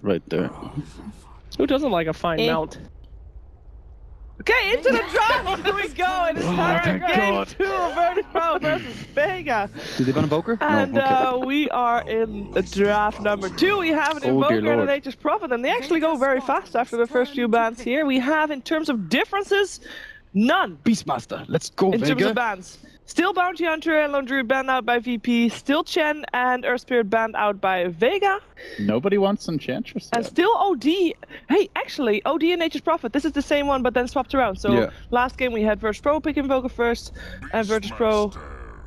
right there. Who doesn't like a fine mount? Okay, into the draft! Here we go! It is time for game 2 of Virtus.Pro versus Vega. Did they ban Invoker? And no, okay. we are in draft number 2. We have an Invoker and a Nature's Prophet, and they actually go very fast after the first few bans here. We have, in terms of differences, none. Beastmaster, let's go, in Vega. terms of bans. Still Bounty Hunter and Lone Druid banned out by VP. Still Chen and Earth Spirit banned out by Vega. Nobody wants Enchantress And yet. still OD. Hey, actually, OD and Nature's Prophet. This is the same one, but then swapped around. So last game we had Virtus.Pro pick Invoker first, and Virtus.Pro.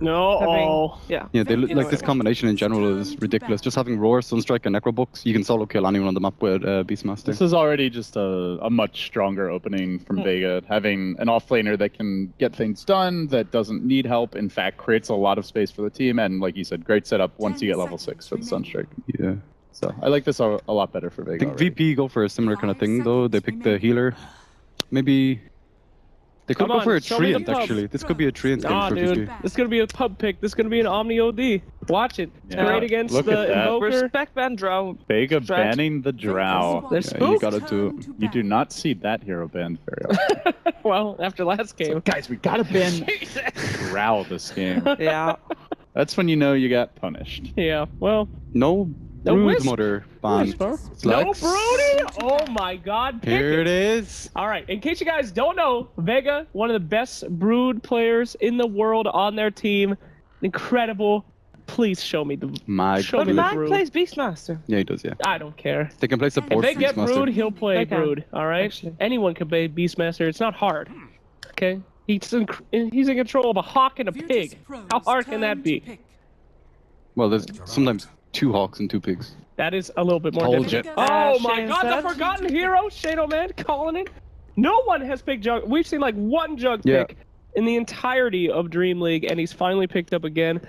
Yeah, they look like this combination in general is ridiculous. Just having Roar, Sunstrike, and Necrobooks, you can solo kill anyone on the map with Beastmaster. This is already just a much stronger opening from Vega. Having an offlaner that can get things done, that doesn't need help, in fact, creates a lot of space for the team, and like you said, great setup once you get level 6 for the Sunstrike. Yeah. So I like this a lot better for Vega. I think VP go for a similar kind of thing though. They pick the healer. Maybe they could go for a Treant actually. This could be a Treant game for VP. This is gonna be a pub pick. This is gonna be an Omni OD. Watch it. It's great against the Invoker. Respect ban Drow. Vega banning the Drow. You gotta do. You do not see that hero banned very often. Well, after last game. So, guys, we gotta ban Drow this game. Yeah. That's when you know you got punished. Yeah. Well. No. Brood Mother ban. No Broody? Oh my god. Here it is. Alright, in case you guys don't know, Vega, one of the best Brood players in the world on their team. Incredible. Please show me the Mag plays Beastmaster. Yeah, he does, yeah. I don't care. They can play support. If they get Brood, he'll play Brood. Alright? Anyone can play Beastmaster. It's not hard. Okay? He's in control of a hawk and a pig. How hard can that be? Well, there's sometimes 2 hawks and 2 pigs. That is a little bit more difficult. Oh my god, the forgotten hero, Shadow Man calling it. No one has picked Jug. We've seen like 1 Jug pick in the entirety of DreamLeague, and he's finally picked up again.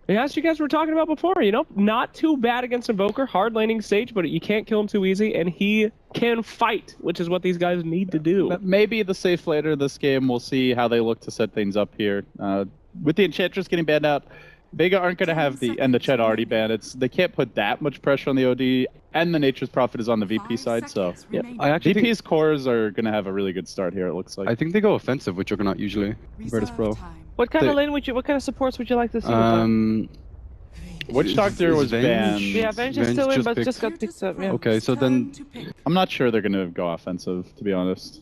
As you guys were talking about before, you know, not too bad against Invoker, hard laning stage, but you can't kill him too easy, and he can fight, which is what these guys need to do. Maybe the safe later this game, we'll see how they look to set things up here. With the Enchantress getting banned out, Vega aren't going to have the Chet already banned. They can't put that much pressure on the OD, and the Nature's Prophet is on the VP side, so VP's cores are going to have a really good start here, it looks like. I think they go offensive with Juggernaut usually, Virtus.Pro. What kind of lane would you, what kind of supports would you like to see? Witch Doctor was banned. Yeah, Venge is still in, but just got picked up, yeah. Okay, so then... I'm not sure they're going to go offensive, to be honest.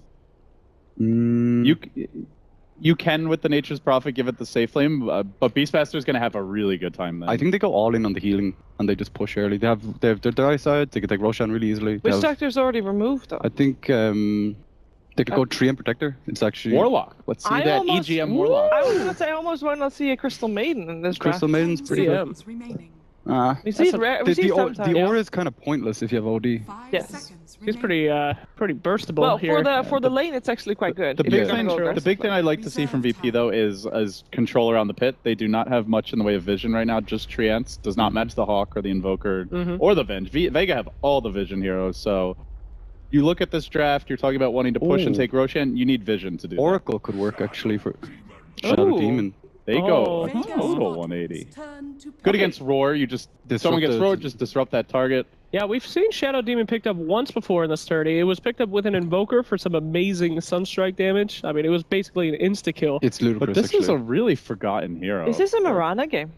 You can, with the Nature's Prophet, give it the safe lane, but Beastmaster is going to have a really good time then. I think they go all in on the healing, and they just push early. They have their dry side, they can take Roshan really easily. Witch Doctor's already removed, though. I think they could go Treant Protector. It's actually... Warlock. Let's see that EGM Warlock. I was going to say, I almost want to see a Crystal Maiden in this Crystal Maiden's pretty good. The aura is kind of pointless if you have OD. Yes. He's pretty burstable here. Well, for the lane, it's actually quite good. The big thing I'd like to see from VP, though, is control around the pit. They do not have much in the way of vision right now, just Treants. Does not match the Hawk or the Invoker or the Venge. Vega have all the vision heroes, so... You look at this draft, you're talking about wanting to push and take Roshan, you need vision to do Oracle could work, actually, for Shadow Demon. They go a total 180. Good against Roar, you just... Someone gets Roar, just disrupt that target. Yeah, we've seen Shadow Demon picked up once before in this 30. It was picked up with an Invoker for some amazing Sunstrike damage. I mean, it was basically an insta-kill. It's ludicrous, But this is a really forgotten hero. Is this a Mirana game?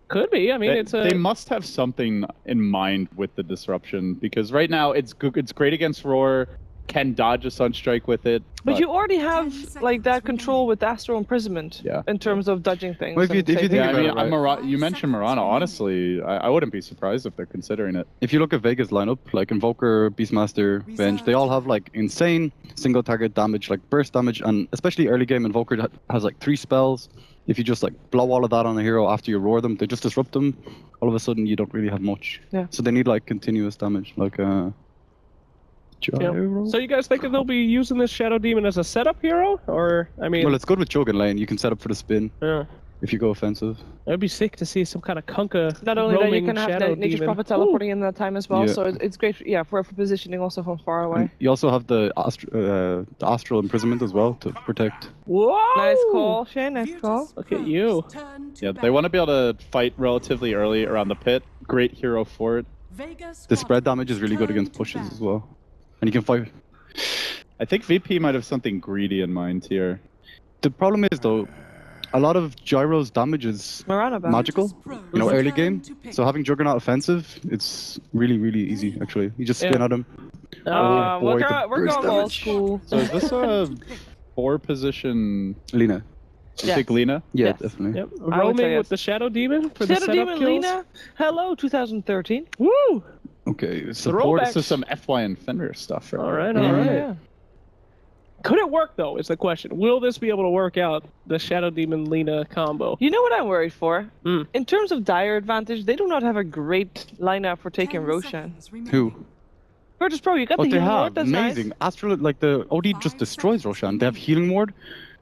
Could be. I mean, they must have something in mind with the disruption, because right now it's great against Roar, can dodge a Sunstrike with it. But you already have like that control with Astral Imprisonment in terms of dodging things. Well, if you think about it, you mentioned Mirana. Honestly, I wouldn't be surprised if they're considering it. If you look at Vega's lineup, like Invoker, Beastmaster, Venge, they all have like insane single target damage, like burst damage, and especially early game Invoker has like 3 spells. If you just like blow all of that on a hero after you roar them, they just disrupt them. All of a sudden, you don't really have much. Yeah. So they need like continuous damage, like So you guys think that they'll be using this Shadow Demon as a setup hero, or I mean? Well, it's good with Jug and lane. You can set up for the spin. Yeah. If you go offensive. It'd be sick to see some kind of Kunka. Not only that, you can have the Nature's Prophet teleporting in that time as well, so it's great, for positioning also from far away. And you also have the Astral Imprisonment as well to protect. Whoa! Nice call, Shane, nice call. Look at you. Yeah, they want to be able to fight relatively early around the pit. Great hero for it. The spread damage is really good against pushes as well. And you can fight. I think VP might have something greedy in mind here. The problem is, though, a lot of Gyro's damage is magical, you know, early game. So having Juggernaut offensive, it's really, really easy, actually. You just spin at him. We're going old school. So is this a 4-position Lina? You think Lina? Yeah, Yes. definitely. Yep. Roaming with the Shadow Demon for the Shadow setup Demon kills. Lina. Hello, 2013. Woo! Okay, Support rollbacks. to some FY and Fenrir stuff. Right? All right, Yeah. all right. Yeah. Could it work though? Is the question. Will this be able to work out the Shadow Demon Lina combo? You know what I'm worried for? Mm. In terms of dire advantage, they do not have a great lineup for taking Roshan. Who? Virtus.Pro, you got Oh, the they healing have. ward, that's Amazing. nice. Astral, like the OD just destroys Roshan. They have healing ward.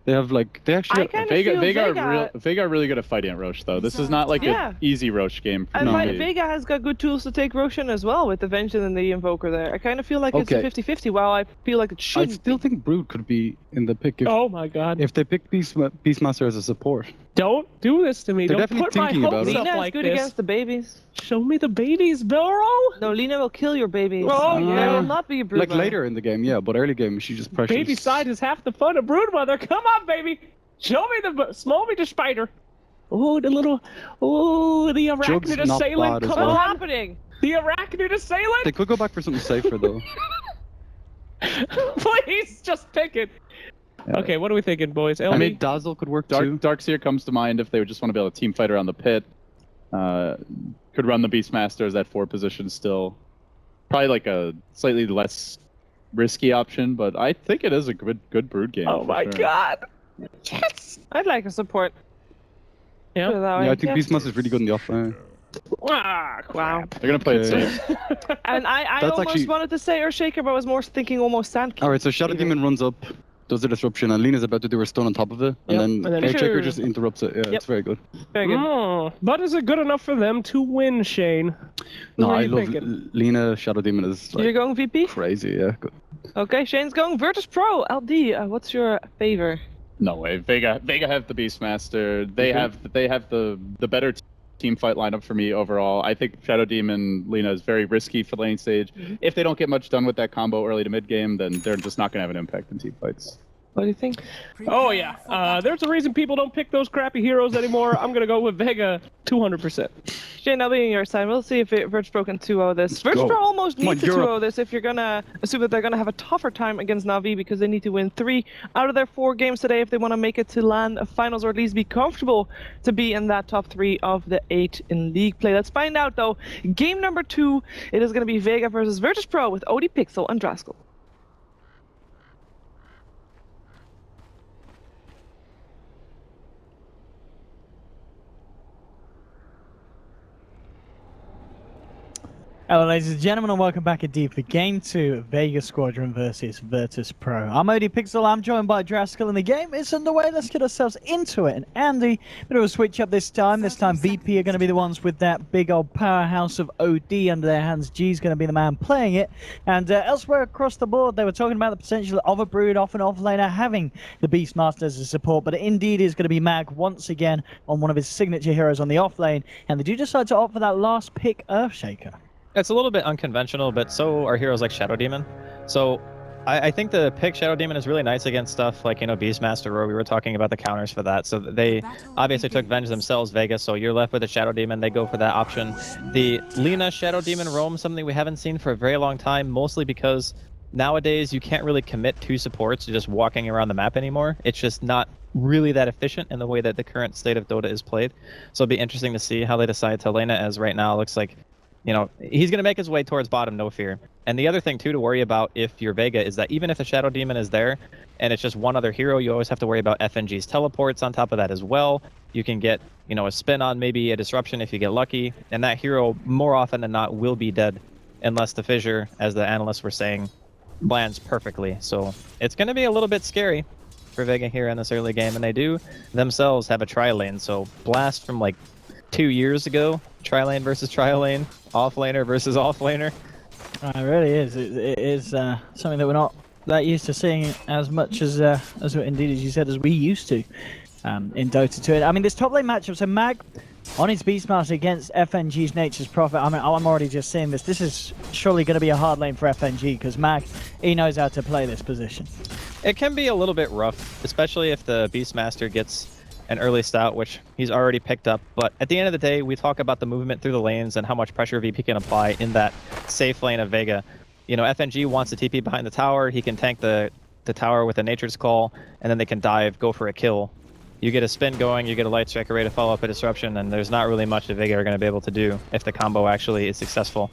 They have like, they actually I kind of Vega, feel Vega are really good at fighting at Roche though. This is not like Yeah. an easy Roche game. For And me. Vega has got good tools to take Roshan as well with the Vengeance and the Invoker there. I kind of feel like it's a Okay. 50-50, while I feel like it I should still think Brood could be in the pick Oh my god. if they pick Beastmaster as a support. Don't do this to me. They're Don't definitely put my thinking about hopes it. up Lina is like good this. against the babies. Show me the babies, Belro. No, Lina will kill your babies. Oh, There yeah. will not be a brood. Like later in the game, yeah, but early game, she just pressures. Baby side is half the fun of Broodmother. Come on, baby. Show me small me the spider. Oh, the little, the Jug's arachnid not assailant. bad as Come well. What's on. happening? The arachnid assailant. They could go back for something safer though. Please, just pick it. Okay, what are we thinking, boys? I LB? mean, Dazzle could work too. Darkseer comes to mind if they would just want to be able to team fight around the pit. Could run the Beastmaster as that 4 position still. Probably like a slightly less risky option, but I think it is a good Brood game. Oh for my sure. god. Yes. I'd like a support. Yeah. Put it that way. Yeah, I think Beastmaster is really good in the offline. Ah, crap. They're gonna play it Okay. safe. And I That's almost actually- wanted to say Earthshaker, but I was more thinking almost Sand King. All right, so Shadow Demon runs up, does the disruption, and Lena's about to do her stun on top of it, and Yep, then and then Earthshaker sure. just interrupts it. Yeah, it's very good. Very good. But is it good enough for them to win, Shane? No, What are I you love thinking? Lena. Shadow Demon is You're like going VP? crazy. Yeah, good. Okay, Shane's going Virtus.Pro. LD, what's your favor? No way. Vega have the Beastmaster. They have the better team fight lineup for me overall. I think Shadow Demon Lina is very risky for lane stage. If they don't get much done with that combo early to mid game, then they're just not gonna have an impact in team fights. What do you think? Oh yeah. There's a reason people don't pick those crappy heroes anymore. I'm gonna go with Vega 200%. Shane, I'll be on your side. We'll see if Virtus.Pro can 2-0 this. Virtus.Pro go. almost Come on, needs to Europe. 2-0 this if you're gonna assume that they're gonna have a tougher time against Na'Vi because they need to win 3 out of their 4 games today if they want to make it to LAN finals or at least be comfortable to be in that top 3 of the 8 in league play. Let's find out though. Game number 2, it is gonna be Vega versus Virtus.Pro with OD Pixel and Draskell. Hello ladies and gentlemen and welcome back indeed for Game 2 of Vega Squadron versus Virtus.Pro. I'm OD Pixel, I'm joined by Draskell and the game is underway. Let's get ourselves into it. And Andy, bit of a switch up this time. This time VP are going to be the ones with that big old powerhouse of OD under their hands. G's going to be the man playing it. And elsewhere across the board they were talking about the potential of a Brood off and offlaner having the Beastmaster as a support. But it indeed is going to be Mag once again on one of his signature heroes on the offlane. And they do decide to opt for that last pick, Earthshaker. It's a little bit unconventional, but so are heroes like Shadow Demon. So I think the pick Shadow Demon is really nice against stuff like, Beastmaster, where we were talking about the counters for that. So they obviously took Venge themselves, Vega, so you're left with a Shadow Demon. They go for that option. The Lina Shadow Demon roam, something we haven't seen for a very long time, mostly because nowadays you can't really commit 2 supports to just walking around the map anymore. It's just not really that efficient in the way that the current state of Dota is played. So it'll be interesting to see how they decide to lane it, as right now it looks like he's going to make his way towards bottom, no fear. And the other thing, too, to worry about if you're Vega is that even if the Shadow Demon is there and it's just one other hero, you always have to worry about FNG's teleports on top of that as well. You can get, a spin on maybe a disruption if you get lucky. And that hero, more often than not, will be dead unless the fissure, as the analysts were saying, lands perfectly. So it's going to be a little bit scary for Vega here in this early game. And they do themselves have a tri-lane. So Blast from, 2 years ago, tri-lane versus tri-lane, off-laner versus off-laner. It really is. It is something that we're not that used to seeing as much as indeed, as you said, as we used to. in Dota 2. I mean, this top lane matchup, so Mag on his Beastmaster against FNG's Nature's Prophet. I mean, I'm already just seeing this. This is surely going to be a hard lane for FNG because Mag, he knows how to play this position. It can be a little bit rough, especially if the Beastmaster gets an early stout, which he's already picked up. But at the end of the day, we talk about the movement through the lanes and how much pressure VP can apply in that safe lane of Vega. You know, FNG wants to TP behind the tower. He can tank the tower with a Nature's Call, and then they can dive, go for a kill. You get a spin going, you get a Light Strike array to follow up a disruption, and there's not really much that Vega are going to be able to do if the combo actually is successful.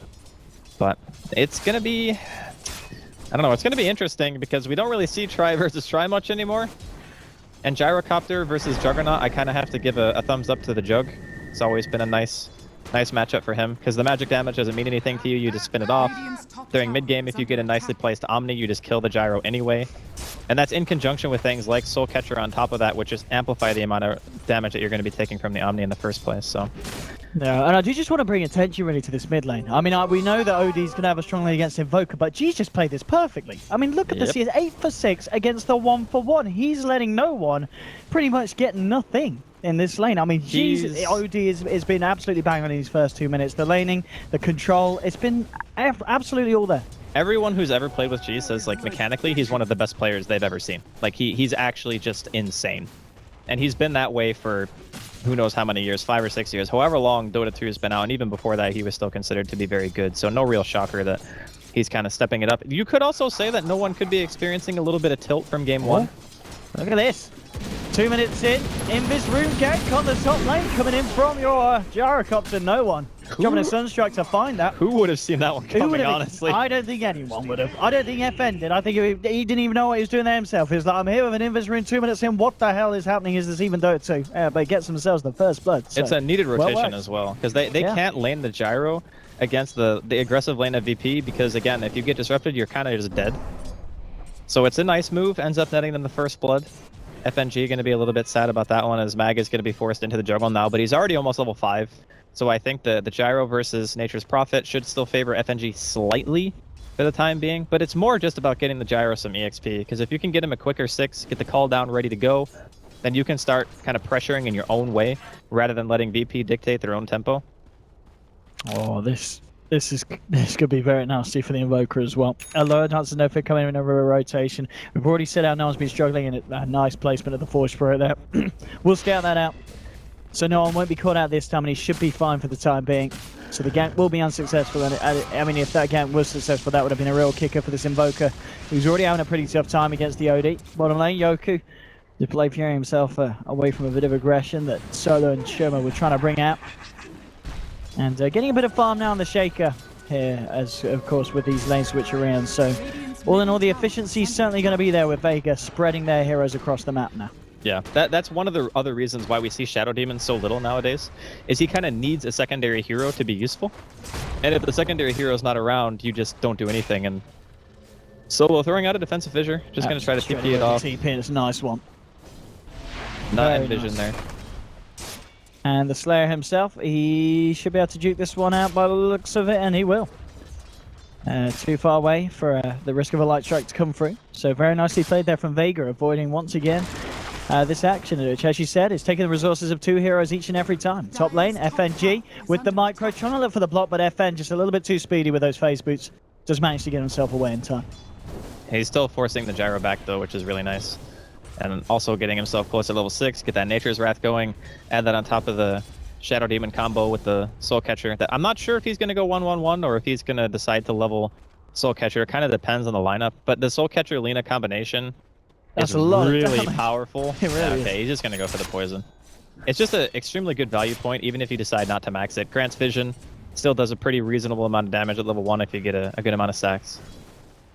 But it's going to be... I don't know, it's going to be interesting because we don't really see Try versus Try much anymore. And Gyrocopter versus Juggernaut, I kind of have to give a thumbs up to the Jug. It's always been a nice matchup for him because the magic damage doesn't mean anything to you. You just spin it off. During mid game, if you get a nicely placed Omni, you just kill the Gyro anyway. And that's in conjunction with things like Soul Catcher on top of that, which just amplify the amount of damage that you're going to be taking from the Omni in the first place. So. No, and I do just want to bring attention really to this mid lane. I mean, we know that OD's going to have a strong lane against Invoker, but G's just played this perfectly. I mean, look at this. He is 8 for 6 against the 1 for 1. He's letting no one pretty much get nothing in this lane. I mean, G's OD has been absolutely bang on in his first 2 minutes. The laning, the control, it's been absolutely all there. Everyone who's ever played with G says, like, mechanically, he's one of the best players they've ever seen. Like, he's actually just insane. And he's been that way for who knows how many years, 5 or 6 years, however long Dota 2 has been out, and even before that, he was still considered to be very good. So no real shocker that he's kind of stepping it up. You could also say that no one could be experiencing a little bit of tilt from game 1. Look at this. 2 minutes in this room gank on the top lane, coming in from your Gyrocopter. No one. Dropping a Sunstrike to find that. Who would have seen that one coming, honestly? I don't think anyone would have. I don't think FN did. I think he didn't even know what he was doing there himself. He was like, I'm here with an Invis rune, 2 minutes in. What the hell is happening? Is this even Dota 2? But he gets themselves the first blood. So. It's a needed rotation as well, because they can't lane the Gyro against the aggressive lane of VP, because, again, if you get disrupted, you're kind of just dead. So it's a nice move, ends up netting them the first blood. FNG going to be a little bit sad about that one, as Mag is going to be forced into the jungle now, but he's already almost level 5. So I think the Gyro versus Nature's Prophet should still favor FNG slightly for the time being, but it's more just about getting the Gyro some EXP, because if you can get him a quicker 6, get the call down ready to go, then you can start kind of pressuring in your own way, rather than letting VP dictate their own tempo. Oh, this could be very nasty for the Invoker as well. Alert Hudson no fit coming in over a rotation. We've already said how no one's been struggling, and a nice placement of the Forge Spirit there. We'll scout that out. So no one won't be caught out this time, and he should be fine for the time being. So the gank will be unsuccessful, and I mean, if that gank was successful, that would have been a real kicker for this Invoker. He's already having a pretty tough time against the OD. Bottom lane, Yoku to play Fury himself away from a bit of aggression that Solo and Sherma were trying to bring out. And getting a bit of farm now on the Shaker here, as of course with these lane switch around. So all in all, the efficiency is certainly going to be there with Vega spreading their heroes across the map now. Yeah, that's one of the other reasons why we see Shadow Demon so little nowadays, is he kind of needs a secondary hero to be useful. And if the secondary hero is not around, you just don't do anything. And Solo throwing out a defensive fissure, just going to try to TP it off. TP, it's a nice one. Not envision there. And the Slayer himself, he should be able to juke this one out by the looks of it, and he will. Too far away for the risk of a Light Strike to come through. So very nicely played there from Vega, avoiding once again this action, which, as you said, is taking the resources of 2 heroes each and every time. Top lane, FNG with the micro, trying to look for the block, but FN just a little bit too speedy with those phase boots. Just managed to get himself away in time. He's still forcing the Gyro back, though, which is really nice. And also getting himself close to level 6, get that Nature's Wrath going, add that on top of the Shadow Demon combo with the Soul Catcher. That I'm not sure if he's going to go 1-1-1 or if he's going to decide to level Soul Catcher. It kind of depends on the lineup, but the Soul Catcher-Lina combination is really powerful. It really is. He's just going to go for the poison. It's just an extremely good value point, even if you decide not to max it. Grants Vision, still does a pretty reasonable amount of damage at level 1 if you get a good amount of stacks.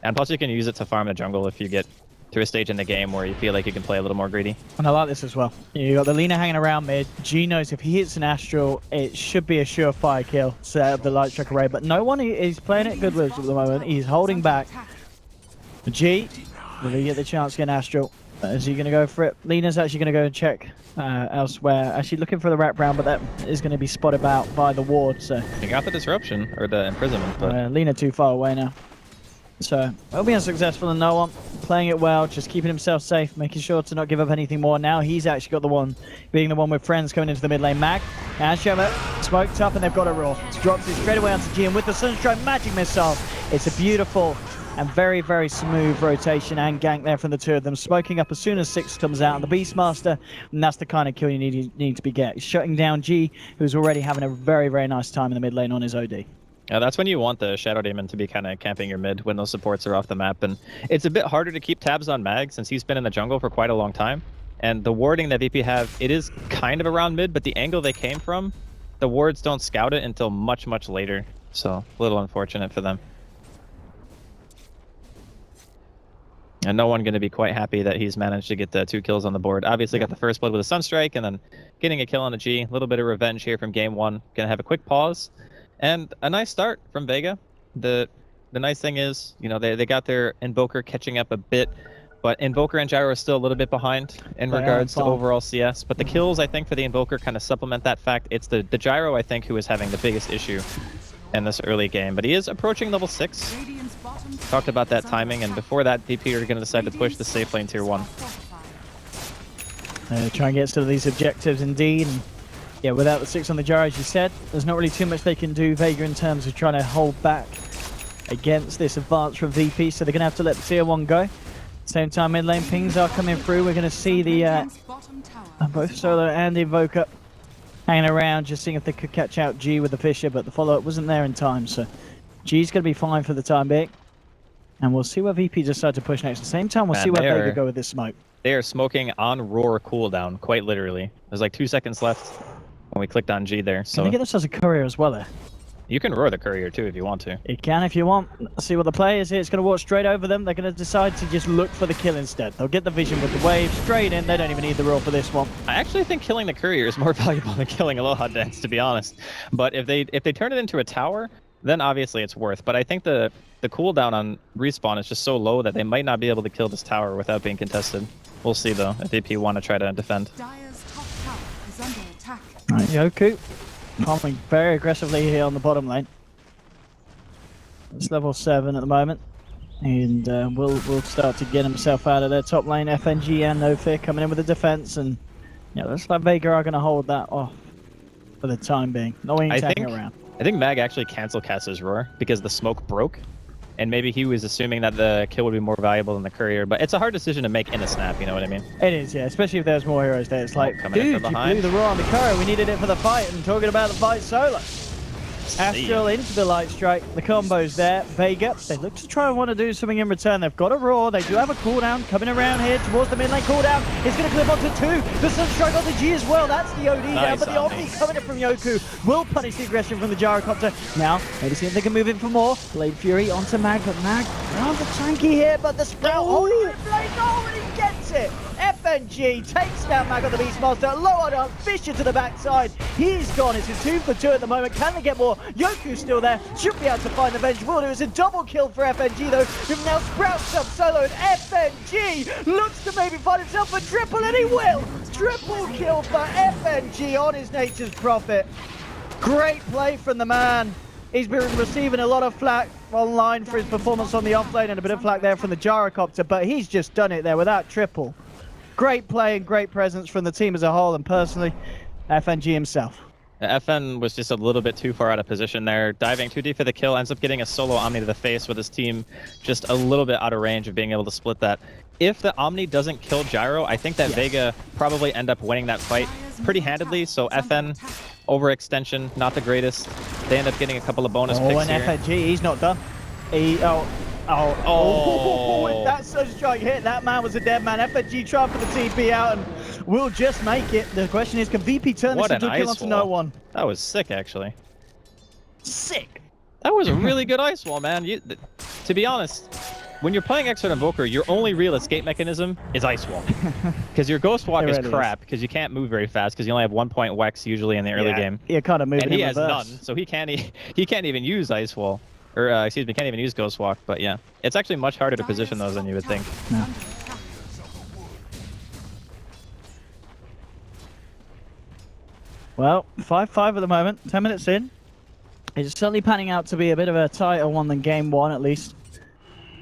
And plus you can use it to farm the jungle if you get to a stage in the game where you feel like you can play a little more greedy. And I like this as well. You got the Lina hanging around mid. G knows if he hits an Astral, it should be a surefire kill. Set up the Light Strike array, but no one is playing it good with at the moment. He's holding back. G, will he get the chance to get an Astral? Is he going to go for it? Lina's actually going to go and check elsewhere. Actually looking for the wraparound, but that is going to be spotted out by the ward. So he got the disruption, or the imprisonment, but Lina too far away now. So, well being successful in no one, playing it well, just keeping himself safe, making sure to not give up anything more. Now he's actually got the one, being the one with friends coming into the mid lane. Mag, and Shema, smoked up and they've got a roar. Drops it straight away onto G, and with the Sunstrike magic missile, it's a beautiful and very, very smooth rotation and gank there from the two of them. Smoking up as soon as 6 comes out, and the Beastmaster, and that's the kind of kill you need to be getting. Shutting down G, who's already having a very, very nice time in the mid lane on his OD. Yeah, that's when you want the Shadow Demon to be kind of camping your mid when those supports are off the map. And it's a bit harder to keep tabs on Mag since he's been in the jungle for quite a long time. And the warding that VP have, it is kind of around mid, but the angle they came from, the wards don't scout it until much, much later. So, a little unfortunate for them. And no one going to be quite happy that he's managed to get the 2 kills on the board. Obviously got the first blood with a Sunstrike and then getting a kill on a G. A little bit of revenge here from game 1. Going to have a quick pause. And a nice start from Vega. The nice thing is, you know, they got their Invoker catching up a bit, but Invoker and Gyro are still a little bit behind in regards to overall CS. But the kills, I think, for the Invoker kind of supplement that fact. It's the Gyro, I think, who is having the biggest issue in this early game. But he is approaching level 6. Talked about that timing, and before that, VP are going to decide to push the safe lane tier 1. Try and get to these objectives indeed. And yeah, without the 6 on the Gyro, as you said, there's not really too much they can do, Vega, in terms of trying to hold back against this advance from VP, so they're going to have to let the tier 1 go. Same time, mid lane pings are coming through. We're going to see the both Solo and Invoker hanging around, just seeing if they could catch out G with the Fisher, but the follow-up wasn't there in time, so G's going to be fine for the time being. And we'll see where VP decide to push next. At the same time, we'll see where Vega go with this smoke. They are smoking on Roar cooldown, quite literally. There's like 2 seconds left when we clicked on G there. So can they get themselves a courier as well there? You can roar the courier too if you want to. You can if you want. See what the play is here. It's going to walk straight over them. They're going to decide to just look for the kill instead. They'll get the vision with the wave straight in. They don't even need the roar for this one. I actually think killing the courier is more valuable than killing Aloha Dance, to be honest. But if they turn it into a tower, then obviously it's worth. But I think the cooldown on respawn is just so low that they might not be able to kill this tower without being contested. We'll see though if VP want to try to defend. Dire's top tower is under attack. Right, Yoku farming very aggressively here on the bottom lane. It's level 7 at the moment, and will start to get himself out of their top lane. FNG and No Fear coming in with the defense, and yeah, looks like Vega are going to hold that off for the time being. No one tagging around. I think Mag actually cancel cast his roar because the smoke broke, and maybe he was assuming that the kill would be more valuable than the courier. But it's a hard decision to make in a snap, you know what I mean? It is, yeah, especially if there's more heroes there. It's like, dude, you blew the roar on the courier. We needed it for the fight, and talking about the fight solo. Astral into the light strike. The combo's there. Vega, they look to try and want to do something in return. They've got a roar. They do have a cooldown coming around here towards the mid lane cooldown. It's going to clip onto 2. The Sunstrike on the G as well. That's the OD down, but the Omni coming in from Yoku will punish the aggression from the Gyrocopter. Now, maybe see if they can move in for more. Blade Fury onto Mag, but Mag rather tanky here, but the Sprout holding it. Blade already gets it. FNG takes down Mag on the Beastmaster. Lowered up, Fisher to the backside. He's gone. It's a 2 for 2 at the moment. Can they get more? Yoku's still there. Should be able to find the Venge. Will do. It's a double kill for FNG though. Who now sprouts up solo, and FNG looks to maybe find himself a triple, and he will. Triple kill for FNG on his Nature's Prophet. Great play from the man. He's been receiving a lot of flack online for his performance on the offlane, and a bit of flack there from the Gyrocopter, but he's just done it there without triple. Great play and great presence from the team as a whole, and personally, FNG himself. FN was just a little bit too far out of position there, diving too deep for the kill, ends up getting a solo Omni to the face with his team just a little bit out of range of being able to split that. If the Omni doesn't kill Gyro, I think that Vega probably end up winning that fight pretty handedly, so FN, overextension, not the greatest. They end up getting a couple of bonus picks and here. FNG, he's not done. That Sunstrike hit, that man was a dead man. FNG tried for the TP out and will just make it. The question is, can VP turn this into a kill onto no one? That was sick, actually. Sick. That was a really good ice wall, man. To be honest, when you're playing Expert Invoker, your only real escape mechanism is ice wall. Because your Ghost Walk is crap, because you can't move very fast, because you only have 1 point Wex usually in the early game. You kind of move and he has none, so he can't even use ice wall. Or, excuse me, can't even use Ghost Walk, but yeah. It's actually much harder to position those than you would think. No. Well, 5-5 at the moment, 10 minutes in. It's certainly panning out to be a bit of a tighter one than game 1, at least.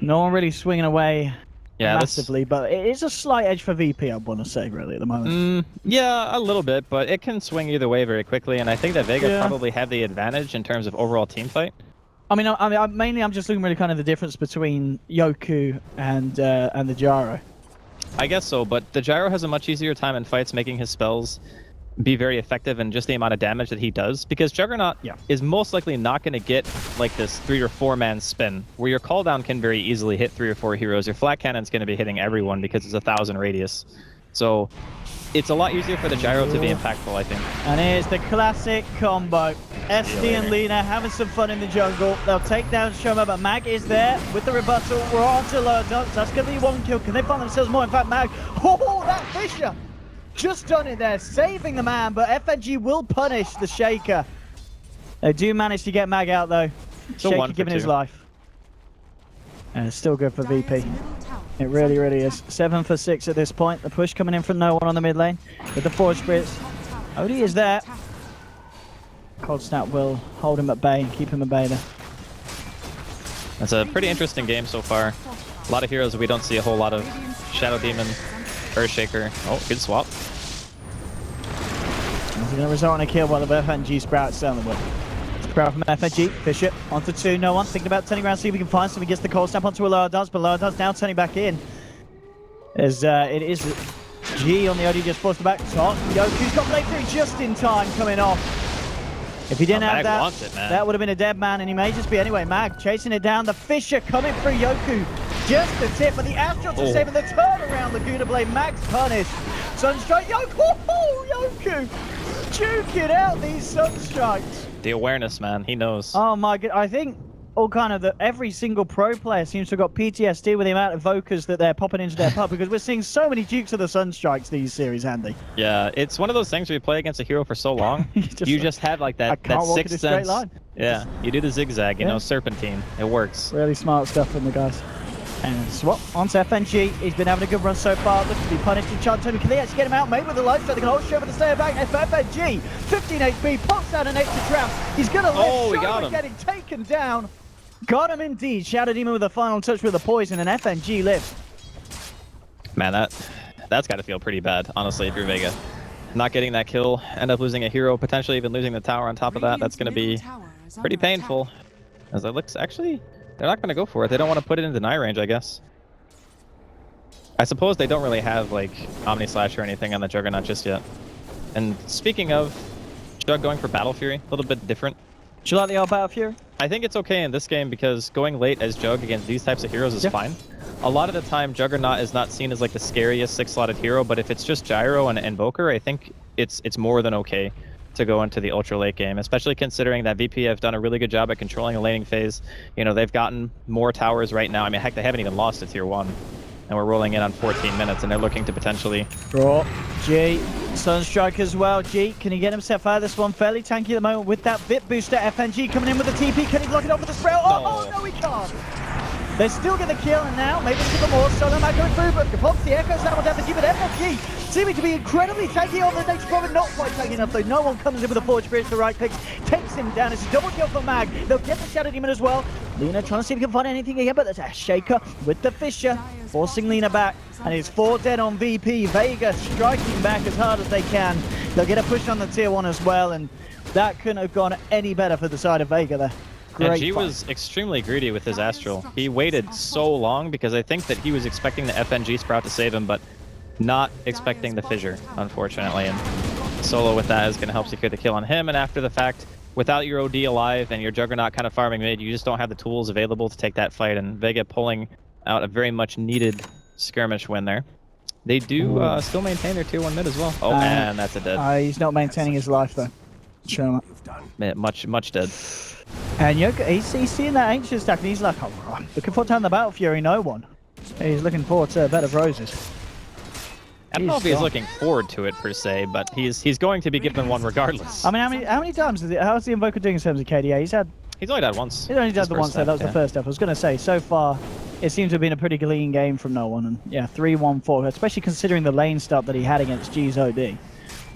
No one really swinging away Yeah, massively, but it is a slight edge for VP, I want to say, really, at the moment. Yeah, a little bit, but it can swing either way very quickly, and I think that Vega probably have the advantage in terms of overall team fight. I mean, mainly I'm just looking really kind of the difference between Yoku and the Gyro. I guess so, but the Gyro has a much easier time in fights making his spells be very effective and just the amount of damage that he does, because Juggernaut is most likely not going to get like this 3 or 4 man spin where your call down can very easily hit 3 or 4 heroes. Your flat cannon's going to be hitting everyone because it's 1,000 radius. So it's a lot easier for the Gyro to be impactful, I think. And here's the classic combo. SD and Lina having some fun in the jungle. They'll take down Shoma, but Mag is there with the rebuttal. We're on to low dance. That's going to be 1 kill. Can they find themselves more? In fact, Mag, that Fisher just done it there, saving the man, but FNG will punish the Shaker. They do manage to get Mag out, though. So Shaker giving his life. And it's still good for VP. It really, really is. 7 for 6 at this point. The push coming in from no one on the mid lane with the Force Spirits. Odie is there. Cold Snap will hold him at bay and keep him at bay there. It's a pretty interesting game so far. A lot of heroes we don't see a whole lot of. Shadow Demon, Earthshaker. Oh, good swap. He's going to result in a kill while the FNG Sprout's down the way. Sprout from FNG, Fisher onto 2, no one. Thinking about turning around, see if we can find something. Gets the Cold Snap onto a lower dance, but lower dance now turning back in. As it is G on the OD just forced the back top. Yoku's got breakthrough just in time coming off. If he didn't have that, that would have been a dead man, and he may just be anyway. Mag chasing it down. The Fisher coming through Yoku. Just the tip, but the Astral to save, and the turnaround. Laguna Blade, Mag's punished. Sunstrike, Yoku! Yoku! Juking out these Sunstrikes. The awareness, man. He knows. Oh my god, I think every single pro player seems to have got PTSD with the amount of Vokers that they're popping into their pub, because we're seeing so many Dukes of the Sunstrikes these series, Andy. Yeah, it's one of those things where you play against a hero for so long, you just have like that sixth sense. Yeah, you do the zigzag, you know, serpentine. It works. Really smart stuff from the guys. And swap onto FNG. He's been having a good run so far. Looking to be punished in Chant. Can they actually get him out? Maybe with the life shot. They can hold Show for the stay back. FNG, 15 HP, pops out an extra trap. He's going to live. Oh, we got him. Getting taken down. Got him indeed. Shadow Demon with a final touch with a poison, and FNG lives. Man, that's got to feel pretty bad, honestly, if you're Vega. Not getting that kill, end up losing a hero, potentially even losing the tower on top of that. That's going to be pretty painful. As it looks, actually, they're not going to go for it. They don't want to put it in deny range, I guess. I suppose they don't really have, like, Omni Slash or anything on the Juggernaut just yet. And speaking of, Jug going for Battle Fury, a little bit different. Do you like the old Battle Fury? I think it's okay in this game because going late as Jug against these types of heroes is fine. A lot of the time, Juggernaut is not seen as like the scariest 6-slotted hero, but if it's just Gyro and Invoker, I think it's more than okay to go into the ultra late game, especially considering that VP have done a really good job at controlling the laning phase. You know, they've gotten more towers right now. I mean, heck, they haven't even lost to tier 1. And we're rolling in on 14 minutes, and they're looking to potentially... Draw. G. Sunstrike as well. G, can he get himself out of this one? Fairly tanky at the moment with that VIP booster. FNG coming in with the TP. Can he block it off with the Sprout? Oh, no, he can't. They still get the kill, and now maybe a little more. Solo Mag going through, but pops the echoes down with FNG, but FNG seeming to be incredibly tanky on the next problem. Not quite tanky enough, though. No one comes in with a Forge Spirit for right clicks. Takes him down. It's a double kill for Mag. They'll get the Shadow Demon as well. Lina trying to see if he can find anything again, but there's a Shaker with the Fisher, forcing Lina back. And it's 4 dead on VP. Vega striking back as hard as they can. They'll get a push on the tier 1 as well, and that couldn't have gone any better for the side of Vega there. And G was extremely greedy with his Astral. He waited so long because I think that he was expecting the FNG Sprout to save him, but not expecting the Fissure, unfortunately. And Solo with that is going to help secure the kill on him. And after the fact, without your OD alive and your Juggernaut kind of farming mid, you just don't have the tools available to take that fight. And Vega pulling out a very much needed skirmish win there. They do still maintain their tier 1 mid as well. Oh man, that's a dead. He's not maintaining his life though. Show him. Much dead. And Yoka, he's seeing that Ancient stack and he's like, oh, I'm looking forward to having the Battle Fury, no one. He's looking forward to a bed of roses. I don't know if he's looking forward to it per se, but he's going to be given one regardless. I mean, how many times how's the Invoker doing in terms of KDA? He's only died once. He's only died the once there. That was the first step. I was going to say, so far, it seems to have been a pretty clean game from no one. And yeah, 3-1-4, especially considering the lane start that he had against G's OD.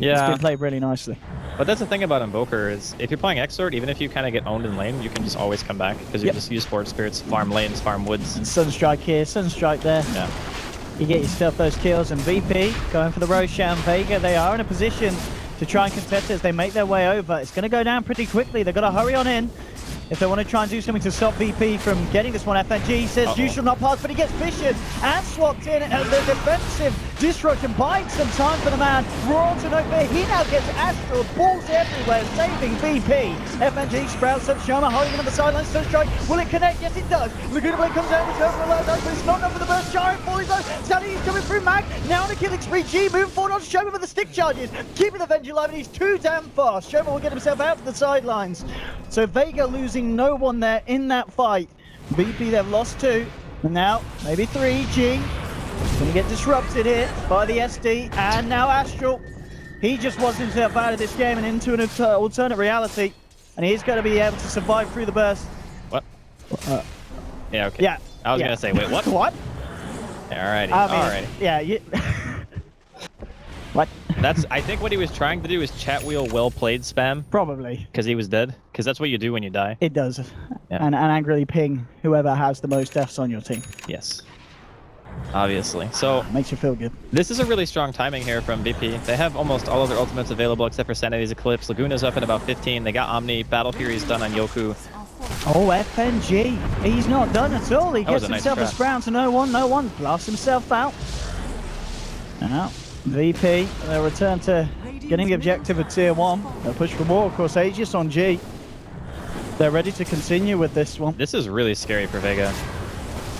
Yeah. It's been played really nicely. But that's the thing about Invoker is if you're playing Xort, even if you kind of get owned in lane, you can just always come back because you just use Force Spirits, farm lanes, farm woods. And Sunstrike here, Sunstrike there. Yeah. You get yourself those kills, and VP going for the Roshan Vega. They are in a position to try and contest as they make their way over. It's going to go down pretty quickly. They've got to hurry on in if they want to try and do something to stop VP from getting this one. FNG says you shall not pass, but he gets fissured and swapped in, and the defensive disruption bites some time for the man. Raw to Nova, he now gets Astral, balls everywhere, saving VP. FNG sprouts up Shoma, holding him on the sidelines. Sunstrike, will it connect? Yes, it does. Laguna Blade comes out, return for a low dose, but it's not enough for the burst. Giant fall is low. Sally is coming through Mag, now on a killing spree. G moving forward on Shoma with the stick charges, keeping the Venge alive, and he's too damn fast. Shoma will get himself out to the sidelines. So Vega losing no one there in that fight. VP, they've lost 2, and now maybe 3. G gonna get disrupted here by the SD, and now Astral. He just wants himself out of this game and into an alternate reality, and he's going to be able to survive through the burst. What? Yeah, okay. Yeah. I was gonna say, wait, what? What? Alrighty, I mean, alrighty. Yeah, what? That's, I think what he was trying to do is chat wheel well played spam. Probably. Because he was dead. Because that's what you do when you die. It does. Yeah. And angrily ping whoever has the most deaths on your team. Yes. Obviously. So Makes you feel good. this is a really strong timing here from BP. They have almost all of their ultimates available except for Sanity's Eclipse. Laguna's up at about 15. They got Omni. Battle Fury's done on Yoku. Oh, FNG. He's not done at all. He gets himself a sprout to no one. Blasts himself out. Now, VP, they'll return to getting the objective at tier 1. They'll push for more, of course. Aegis on G. They're ready to continue with this one. This is really scary for Vega.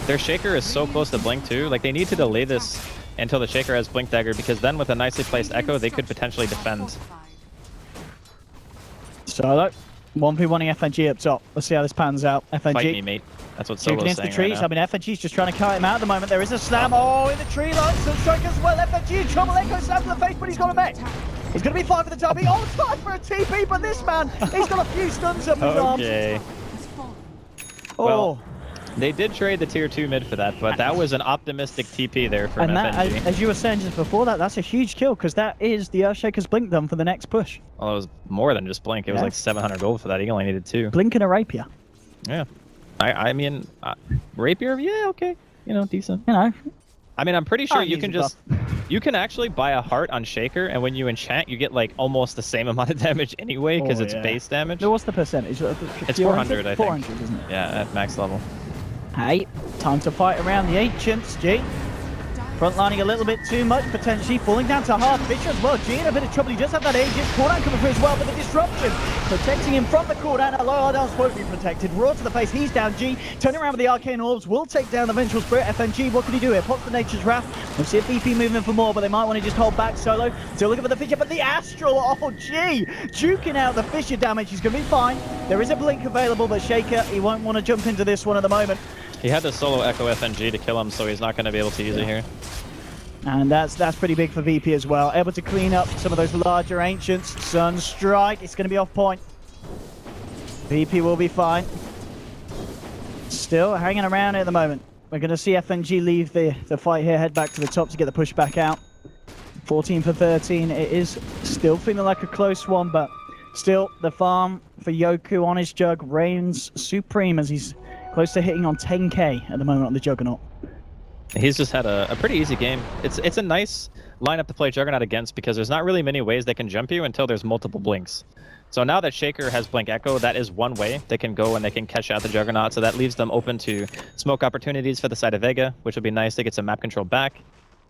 Their Shaker is so close to Blink too. Like, they need to delay this until the Shaker has Blink Dagger, because then with a nicely placed Echo, they could potentially defend. Solo, 1v1ing FNG up top. Let's see how this pans out. FNG. Fight me, mate. That's what Shooting Solo's into the saying trees. right now. I mean, FNG's just trying to cut him out at the moment. There is a slam. Oh, in the tree line. Sunstrike as well. FNG in trouble. Echo slam to the face, but he's got a mech. He's going to be fine for the W. Oh, it's fine for a TP, but this man, he's got a few stuns up his arms. Okay. Oh. Well, they did trade the tier 2 mid for that, but that was an optimistic TP there from And that, FNG. as you were saying just before that, that's a huge kill, because that is the Earthshaker's Blink done for the next push. Well, it was more than just Blink. It was like 700 gold for that. He only needed 2. Blink and a Rapier. Yeah. I mean, Rapier, yeah, okay. You know, decent. You know. I mean, I'm pretty sure you easy can just... You can actually buy a heart on Shaker, and when you enchant, you get like almost the same amount of damage anyway, because it's base damage. No, what's the percentage? It's 400, I think. 400, isn't it? Yeah, at max level. Hey, time to fight around the Ancients, G. Frontlining a little bit too much, potentially falling down to hard Fisher as well. G in a bit of trouble, he does have that Aegis. Cooldown coming through as well, but the disruption protecting him from the cooldown. Aloyardance won't be protected. Raw to the face, he's down. G turning around with the Arcane Orbs, will take down the Vengeful Spirit. FNG, what can he do here? Pops the Nature's Wrath. We'll see if BP moving for more, but they might want to just hold back. Solo still looking for the Fisher, but the Astral, oh G, juking out the Fisher damage. He's going to be fine. There is a Blink available, but Shaker, he won't want to jump into this one at the moment. He had to solo Echo FNG to kill him, so he's not going to be able to use it here. And that's pretty big for VP as well. Able to clean up some of those larger Ancients. Sunstrike, it's going to be off point. VP will be fine. Still hanging around at the moment. We're going to see FNG leave the fight here, head back to the top to get the push back out. 14 for 13. It is still feeling like a close one, but still the farm for Yoku on his Jug reigns supreme as he's close to hitting on 10k at the moment on the Juggernaut. He's just had a pretty easy game. It's a nice lineup to play Juggernaut against because there's not really many ways they can jump you until there's multiple blinks. So now that Shaker has Blink Echo, that is one way they can go and they can catch out the Juggernaut. So that leaves them open to smoke opportunities for the side of Vega, which would be nice to get some map control back.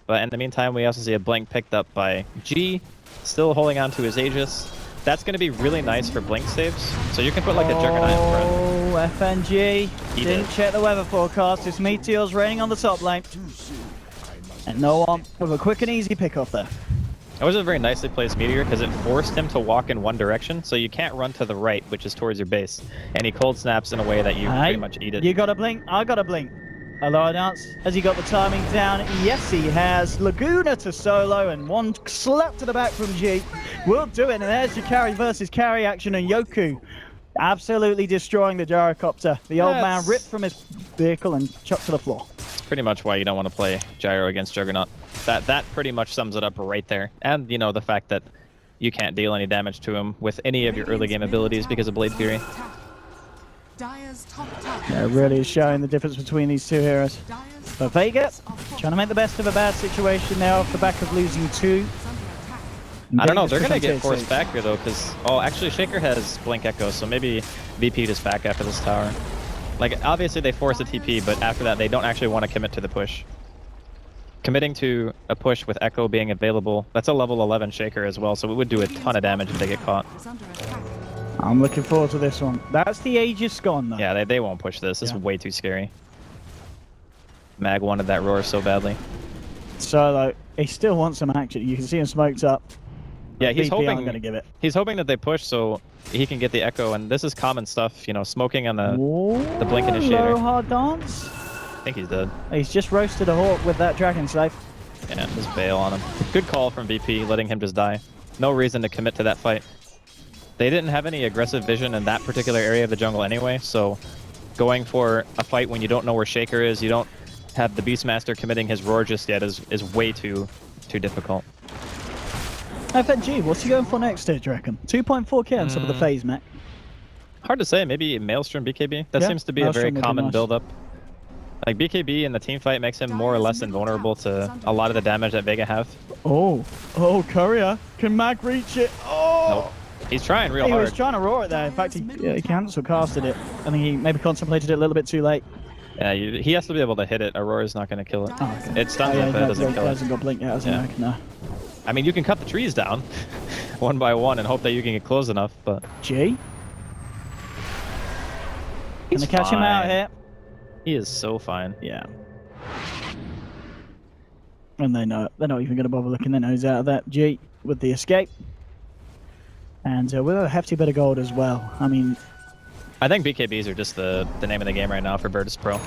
But in the meantime, we also see a Blink picked up by G, still holding on to his Aegis. That's going to be really nice for Blink saves. So you can put like a Juggernaut in front. Oh, FNG didn't check the weather forecast. It's Meteors raining on the top lane. And no one with a quick and easy pick-off there. That was a very nicely placed Meteor because it forced him to walk in one direction, so you can't run to the right, which is towards your base. And he cold snaps in a way that you pretty much eat it. You got a Blink, I got a Blink. Aloyardance, has he got the timing down? Yes, he has. Laguna to solo, and one slap to the back from G. Will do it, and there's your carry versus carry action, and Yoku absolutely destroying the gyrocopter. The old man ripped from his vehicle and chucked to the floor. That's pretty much why you don't want to play Gyro against Juggernaut. That pretty much sums it up right there. And, you know, the fact that you can't deal any damage to him with any of your early game abilities because of Blade Fury. Yeah, it really is showing the difference between these two heroes. But Vega, trying to make the best of a bad situation now off the back of losing 2. I don't know, they're going to get forced back here though, because, oh, actually Shaker has Blink Echo, so maybe VP just back after this tower. Like, obviously they force a TP, but after that they don't actually want to commit to the push. Committing to a push with Echo being available, that's a level 11 Shaker as well, so it would do a ton of damage if they get caught. I'm looking forward to this one. That's the Aegis gone though. Yeah, they won't push this. This is way too scary. Mag wanted that roar so badly. So, like, he still wants some action. You can see him smoked up. Yeah, he's hoping. Gonna give it. He's hoping that they push so he can get the Echo, and this is common stuff, you know, smoking on the blink initiator. Low hard dance. I think he's dead. He's just roasted a Hawk with that Dragon Slave. Yeah, just bail on him. Good call from VP, letting him just die. No reason to commit to that fight. They didn't have any aggressive vision in that particular area of the jungle anyway, so going for a fight when you don't know where Shaker is, you don't have the Beastmaster committing his roar just yet is way too difficult. FNG, what's he going for next stage, do you reckon? 2.4k on some of the phase, Mac. Hard to say, maybe Maelstrom BKB? That seems to be a very common build-up. Like, BKB in the team fight makes him more or less invulnerable to a lot of the damage that Vega have. Oh, Courier. Can Mag reach it? Oh! Nope. He's trying real hard. He was trying to roar it there. In fact, he cancel casted it. I think he maybe contemplated it a little bit too late. Yeah, he has to be able to hit it. Aurora's not going to kill it. Oh, okay. It stuns it, but it doesn't kill it. He hasn't got blink yet, hasn't he? No. I mean, you can cut the trees down one by one and hope that you can get close enough, but... G? Can they catch him out here? He is so fine. Yeah. And they know it. They're not even going to bother looking. They know he's out of that. G with the escape. And with a hefty bit of gold as well. I mean... I think BKBs are just the name of the game right now for Virtus.Pro.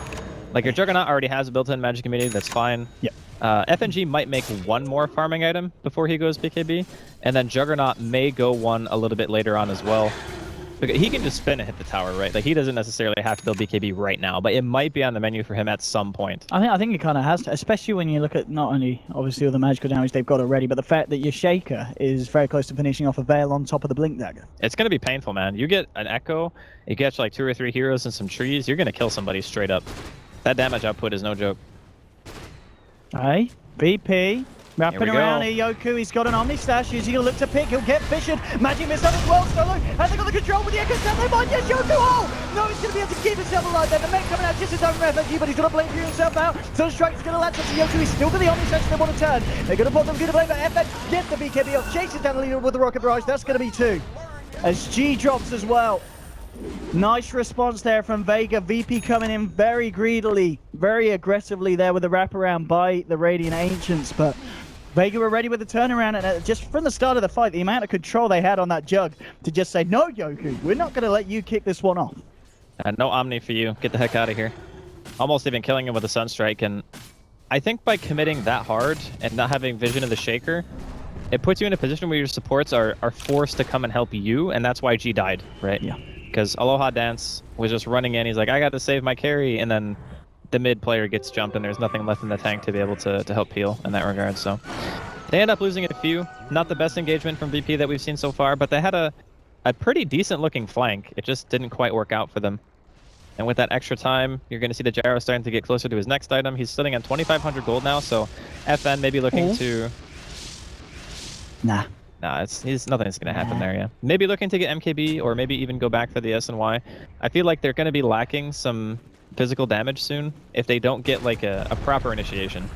Like, your Juggernaut already has a built-in magic immunity, that's fine. Yep. FNG might make one more farming item before he goes BKB, and then Juggernaut may go one a little bit later on as well. Because he can just spin and hit the tower, right? Like, he doesn't necessarily have to build BKB right now, but it might be on the menu for him at some point. I think he kind of has to, especially when you look at not only, obviously, all the magical damage they've got already, but the fact that your Shaker is very close to finishing off a Veil on top of the Blink Dagger. It's going to be painful, man. You get an Echo, you catch like 2 or 3 heroes and some trees, you're going to kill somebody straight up. That damage output is no joke. Hey, BP. Wrapping around here, Yoku, he's got an Omni Stash, he's going to look to pick, he'll get fissured. Magic missed up as well, Solo has got the control with the Echo Step, they might, yes, Yoku, oh! No, he's going to be able to keep himself alive there, the mech coming out just in time for FNG, but he's going to blame himself out. Sunstrike's going to latch up to Yoku, he's still got the Omni Stash, they want to turn. They're going to put them good to blame, but FN gets the BKB off, chases down the leader with the Rocket Barrage, that's going to be 2. As G drops as well. Nice response there from Vega. VP coming in very greedily, very aggressively there with the wraparound by the Radiant Ancients, but Vega were ready with the turnaround, and just from the start of the fight, the amount of control they had on that jug to just say, no, Yoku, we're not going to let you kick this one off. No Omni for you. Get the heck out of here. Almost even killing him with a Sunstrike, and I think by committing that hard and not having vision of the Shaker, it puts you in a position where your supports are forced to come and help you, and that's why G died, right? Yeah. Because Aloha Dance was just running in, he's like, I got to save my carry, and then the mid player gets jumped and there's nothing left in the tank to be able to help peel in that regard. So they end up losing a few. Not the best engagement from VP that we've seen so far, but they had a pretty decent looking flank. It just didn't quite work out for them. And with that extra time, you're going to see the Gyro starting to get closer to his next item. He's sitting on 2,500 gold now, so FN may be looking to... Nah, nothing's going to happen there, yeah. Maybe looking to get MKB, or maybe even go back for the SNY. I feel like they're going to be lacking some physical damage soon if they don't get like a proper initiation.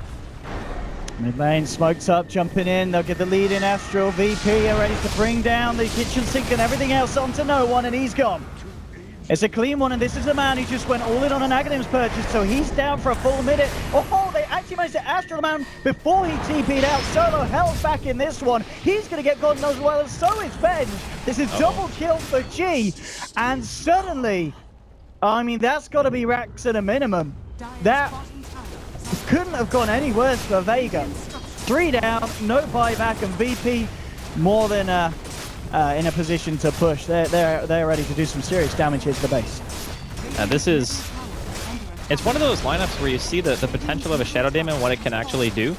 Mid lane, smokes up, jumping in, they'll get the lead in Astral. VP are ready to bring down the kitchen sink and everything else onto no one, and he's gone. It's a clean one, and this is the man who just went all in on an Aghanims purchase, so he's down for a full minute. Oh, they actually managed to Astral the man before he TP'd out. Solo held back in this one. He's going to get God knows well, and so is Venge. This is double kill for G, and suddenly, I mean, that's got to be racks at a minimum. That couldn't have gone any worse for Vega. 3 down, no buyback, and VP more than in a position to push. They're ready to do some serious damage here to the base. It's one of those lineups where you see the potential of a Shadow Demon, what it can actually do.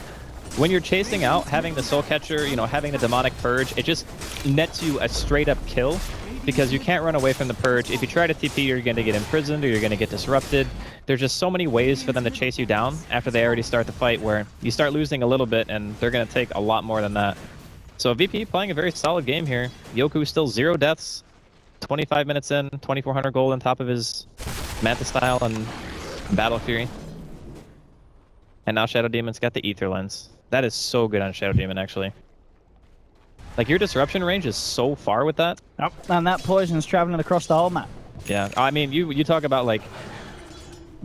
when you're chasing out, having the Soul Catcher, you know, having the Demonic Purge, it just nets you a straight up kill because you can't run away from the Purge. If you try to TP, you're going to get imprisoned or you're going to get disrupted. There's just so many ways for them to chase you down after they already start the fight where you start losing a little bit and they're going to take a lot more than that. So VP playing a very solid game here. Yoku still 0 deaths, 25 minutes in, 2,400 gold on top of his Manta Style and Battle Fury. And now Shadow Demon's got the Ether Lens. That is so good on Shadow Demon, actually. Like, your disruption range is so far with that. Yep. And that poison's traveling across the whole map. Yeah, I mean, you talk about, like,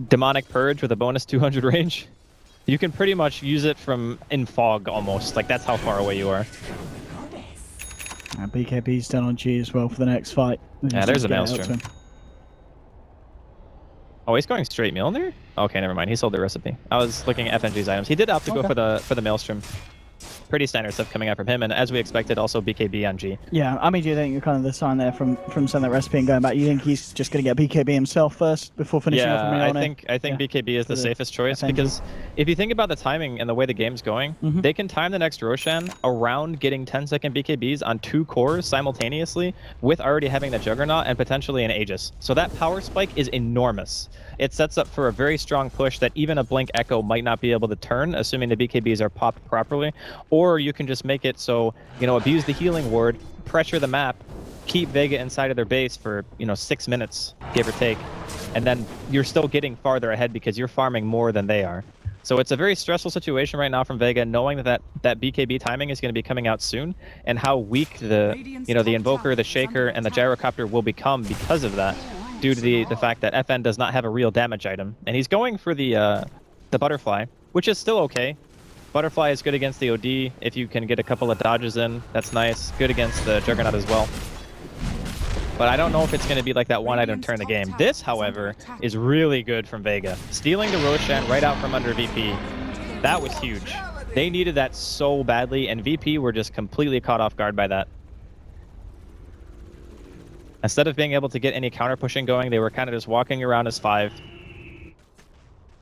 Demonic Purge with a bonus 200 range. You can pretty much use it from in fog, almost. Like, that's how far away you are. And BKB's done on G as well for the next fight. Yeah, there's a Maelstrom. Oh, he's going straight Mjolnir? Okay, never mind. He sold the recipe. I was looking at FNG's items. He did opt to go for the Maelstrom. Pretty standard stuff coming out from him, and as we expected, also BKB on G. Yeah, I mean, do you think you're kind of the sign there from selling that recipe and going back? You think he's just going to get BKB himself first before finishing off with Mjolnir? I think BKB is the safest choice because if you think about the timing and the way the game's going, they can time the next Roshan around getting 10-second BKBs on 2 cores simultaneously with already having the Juggernaut and potentially an Aegis. So that power spike is enormous. It sets up for a very strong push that even a Blink Echo might not be able to turn, assuming the BKBs are popped properly. Or you can just make it so, you know, abuse the healing ward, pressure the map, keep Vega inside of their base for, you know, 6 minutes, give or take. And then you're still getting farther ahead because you're farming more than they are. So it's a very stressful situation right now from Vega, knowing that BKB timing is going to be coming out soon, and how weak the, you know, the Invoker, the Shaker, and the Gyrocopter will become because of that, due to the fact that FN does not have a real damage item. And he's going for the Butterfly, which is still okay. Butterfly is good against the OD. If you can get a couple of dodges in, that's nice. Good against the Juggernaut as well. But I don't know if it's going to be like that one item turn the game. This, however, is really good from Vega. Stealing the Roshan right out from under VP. That was huge. They needed that so badly, and VP were just completely caught off guard by that. Instead of being able to get any counter pushing going, they were kind of just walking around as 5.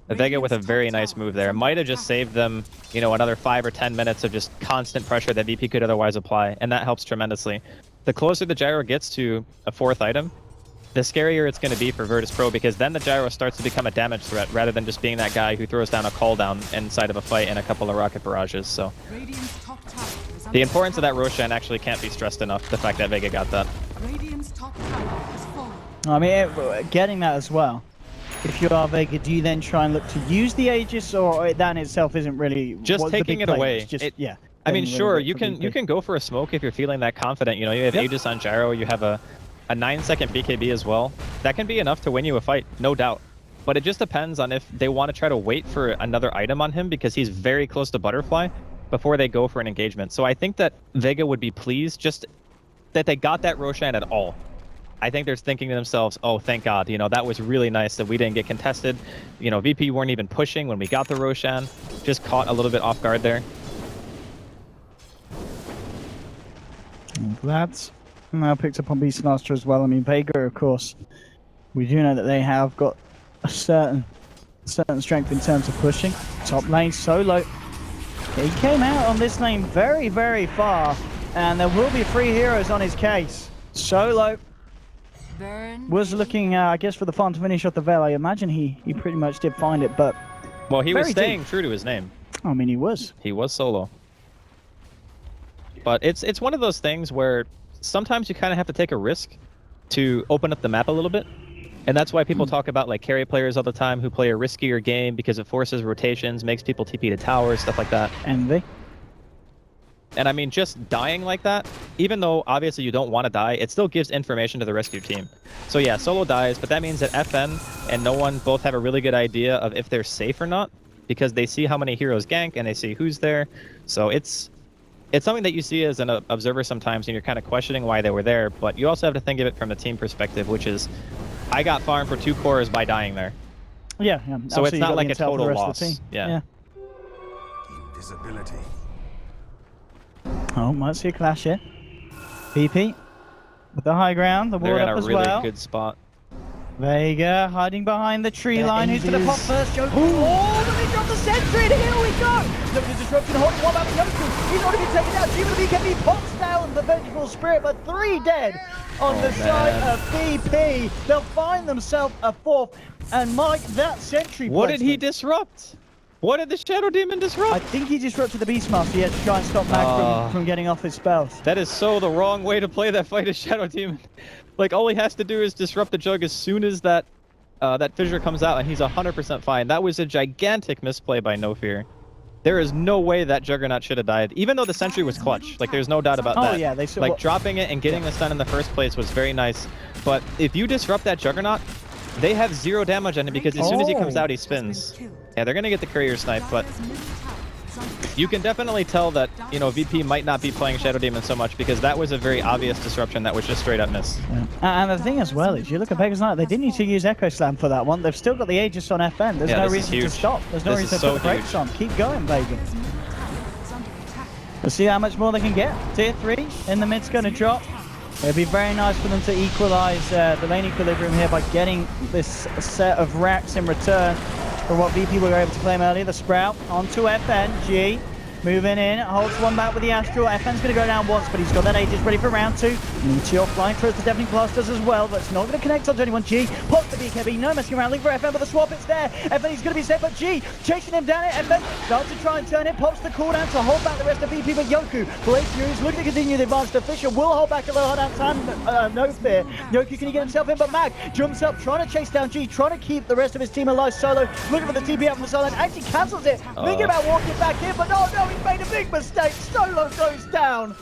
Vega with a very nice move there. Might have just saved them, you know, another 5 or 10 minutes of just constant pressure that VP could otherwise apply, and that helps tremendously. The closer the Gyro gets to a 4th item, the scarier it's going to be for Virtus.Pro, because then the Gyro starts to become a damage threat rather than just being that guy who throws down a call down inside of a fight and a couple of rocket barrages. So the importance of that Roshan actually can't be stressed enough, the fact that Vega got that. I mean, getting that as well. If you are Vega, do you then try and look to use the Aegis, or that in itself isn't really just taking it away? Just, yeah. I mean, sure, you can go for a smoke if you're feeling that confident. You know, you have Aegis on Gyro, you have a 9-second BKB as well. That can be enough to win you a fight, no doubt. But it just depends on if they want to try to wait for another item on him, because he's very close to Butterfly, before they go for an engagement. So I think that Vega would be pleased just that they got that Roshan at all. I think they're thinking to themselves, oh, thank God, you know, that was really nice that we didn't get contested. You know, VP weren't even pushing when we got the Roshan. Just caught a little bit off guard there. Lads, now picked up on Beastmaster as well. I mean, Vega, of course, we do know that they have got a certain strength in terms of pushing. Top lane solo. He came out on this lane very, very far, and there will be 3 heroes on his case. Solo was looking, I guess, for the farm to finish off the Veil. I imagine he pretty much did find it, but well, he was staying true to his name. I mean, he was solo. But it's one of those things where sometimes you kind of have to take a risk to open up the map a little bit. And that's why people talk about like carry players all the time who play a riskier game because it forces rotations, makes people TP to towers, stuff like that. Envy. And I mean, just dying like that, even though obviously you don't want to die, it still gives information to the rest of your team. So yeah, solo dies, but that means that FN and no one both have a really good idea of if they're safe or not, because they see how many heroes gank and they see who's there. So it's something that you see as an observer sometimes, and you're kind of questioning why they were there, but you also have to think of it from the team perspective, which is, I got farmed for 2 cores by dying there. Yeah. So it's not like a total loss. Yeah. Invisibility. Oh, might see a clash here. VP with the high ground, the ward up as well. They're in a really good spot. Vega hiding behind the tree line. Who's going to pop first? Joker. Oh, but they dropped the sentry, and here we go! Look at the disruption, holding one back with Yoku. He's already been taken out. G with the BKB pops down the Vengeful Spirit, but 3 dead on the side of BP. They'll find themselves a 4th. And Mike, that sentry What did he disrupt? What did the Shadow Demon disrupt? I think he disrupted the Beastmaster. He had to try and stop Mag from getting off his spells. That is so the wrong way to play that fight as Shadow Demon. Like, all he has to do is disrupt the Jug as soon as that fissure comes out, and he's 100% fine. That was a gigantic misplay by No Fear. There is no way that Juggernaut should have died, even though the sentry was clutch. Like, there's no doubt about that. Oh, yeah. Like, dropping it and getting the stun in the first place was very nice. But if you disrupt that Juggernaut, they have 0 damage on him because as soon as he comes out, he spins. Yeah, they're going to get the courier snipe, but you can definitely tell that, you know, VP might not be playing Shadow Demon so much because that was a very obvious disruption that was just straight up miss. Yeah. And the thing as well is, you look at Vegas Knight, they didn't need to use Echo Slam for that one. They've still got the Aegis on FN. There's no reason to stop. There's no reason to put the brakes on. Keep going, Vega. We'll see how much more they can get. Tier 3 in the mid's going to drop. It'd be very nice for them to equalize the lane equilibrium here by getting this set of racks in return for what VP were able to claim earlier. The Sprout onto FN. G moving in, holds one back with the Astral. FN's going to go down once, but he's got that Aegis ready for round 2. Meteor flying throws the Deafening Blasters as well, but it's not going to connect onto anyone. G pops the BKB, no messing around, looking for FN, but the swap, it's there. FN, he's going to be safe, but G chasing him down it. FN starts to try and turn it, pops the cooldown to hold back the rest of VP, but Yoku, Blade Fury's looking to continue the advance. The Fisher will hold back a little that time, no fear. Yoku, can he get himself in? But Mag jumps up, trying to chase down G, trying to keep the rest of his team alive. Solo looking for the TP up from Solo, and actually cancels it, thinking about walking back in, but no, he's made a big mistake. Solo goes down.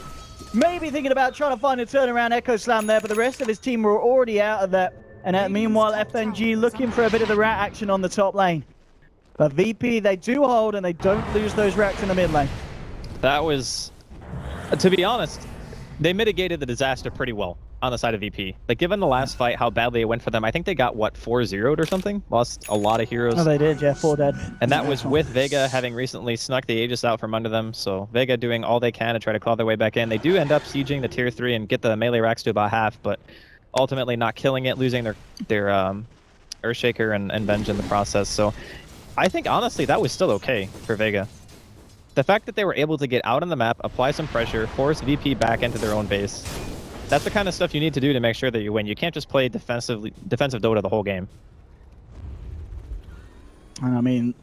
Maybe thinking about trying to find a turnaround Echo Slam there, but the rest of his team were already out of that. And meanwhile, FNG looking for a bit of the rat action on the top lane. But VP, they do hold and they don't lose those racks in the mid lane. That was, to be honest, they mitigated the disaster pretty well on the side of VP. Like, given the last fight, how badly it went for them, I think they got, what, 4-0'd or something? Lost a lot of heroes. Oh, they did, yeah, 4 dead. And that was with Vega having recently snuck the Aegis out from under them, so Vega doing all they can to try to claw their way back in. They do end up sieging the tier 3 and get the melee racks to about half, but ultimately not killing it, losing their Earthshaker and Venge in the process. So I think, honestly, that was still okay for Vega. The fact that they were able to get out on the map, apply some pressure, force VP back into their own base, that's the kind of stuff you need to do to make sure that you win. You can't just play defensive Dota the whole game. I mean,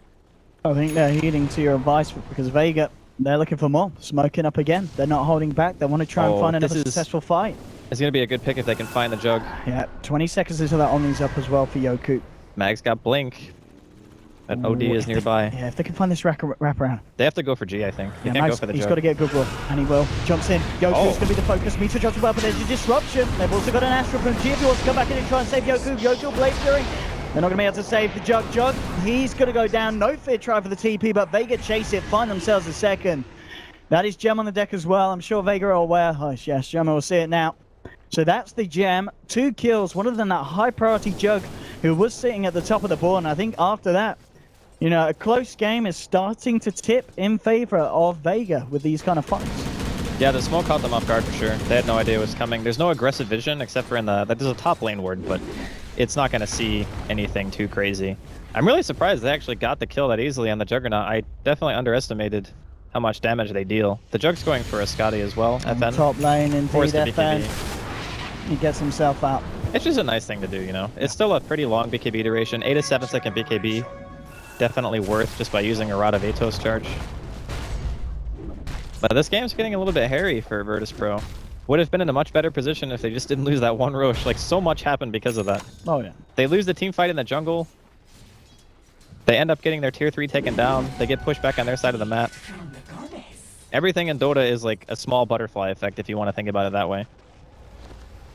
I think they're heeding to your advice because Vega, they're looking for more. Smoking up again. They're not holding back. They want to try and find another successful fight. It's going to be a good pick if they can find the Jug. Yeah, 20 seconds until that Omni's up as well for Yoku. Mag's got Blink. That OD is nearby. Yeah, if they can find this wrap around. They have to go for G, I think. They can't Mag's, go for the he's Jug. got to get a good roll, and he will. Jumps in. Yoku's going to be the focus. Meter jumps well, but there's a disruption. They've also got an Astral from G if he wants to come back in and try and save Yoku. Yoku, Blade Fury. They're not going to be able to save the Jug. Jug, he's going to go down. No fear try for the TP, but Vega chase it. Find themselves a second. That is Gem on the deck as well. I'm sure Vega are aware. Oh, yes, Gem will see it now. So that's the Gem. 2 kills. One of them, that high priority Jug, who was sitting at the top of the board. And I think after that, you know, a close game is starting to tip in favor of Vega with these kind of fights. Yeah, the smoke caught them off guard for sure. They had no idea it was coming. There's no aggressive vision except for in the... There's a top lane ward, but it's not going to see anything too crazy. I'm really surprised they actually got the kill that easily on the Juggernaut. I definitely underestimated how much damage they deal. The Jug's going for a Scotty as well. FN. Top lane, indeed, FN. He gets himself out. It's just a nice thing to do, you know? It's still a pretty long BKB duration. 8 to 7 second BKB. Definitely worth just by using a Rod of Atos charge. But this game's getting a little bit hairy for Virtus.Pro. Would have been in a much better position if they just didn't lose that one Roche. Like, so much happened because of that. Oh, yeah. They lose the team fight in the jungle. They end up getting their tier 3 taken down. They get pushed back on their side of the map. Everything in Dota is like a small butterfly effect if you want to think about it that way.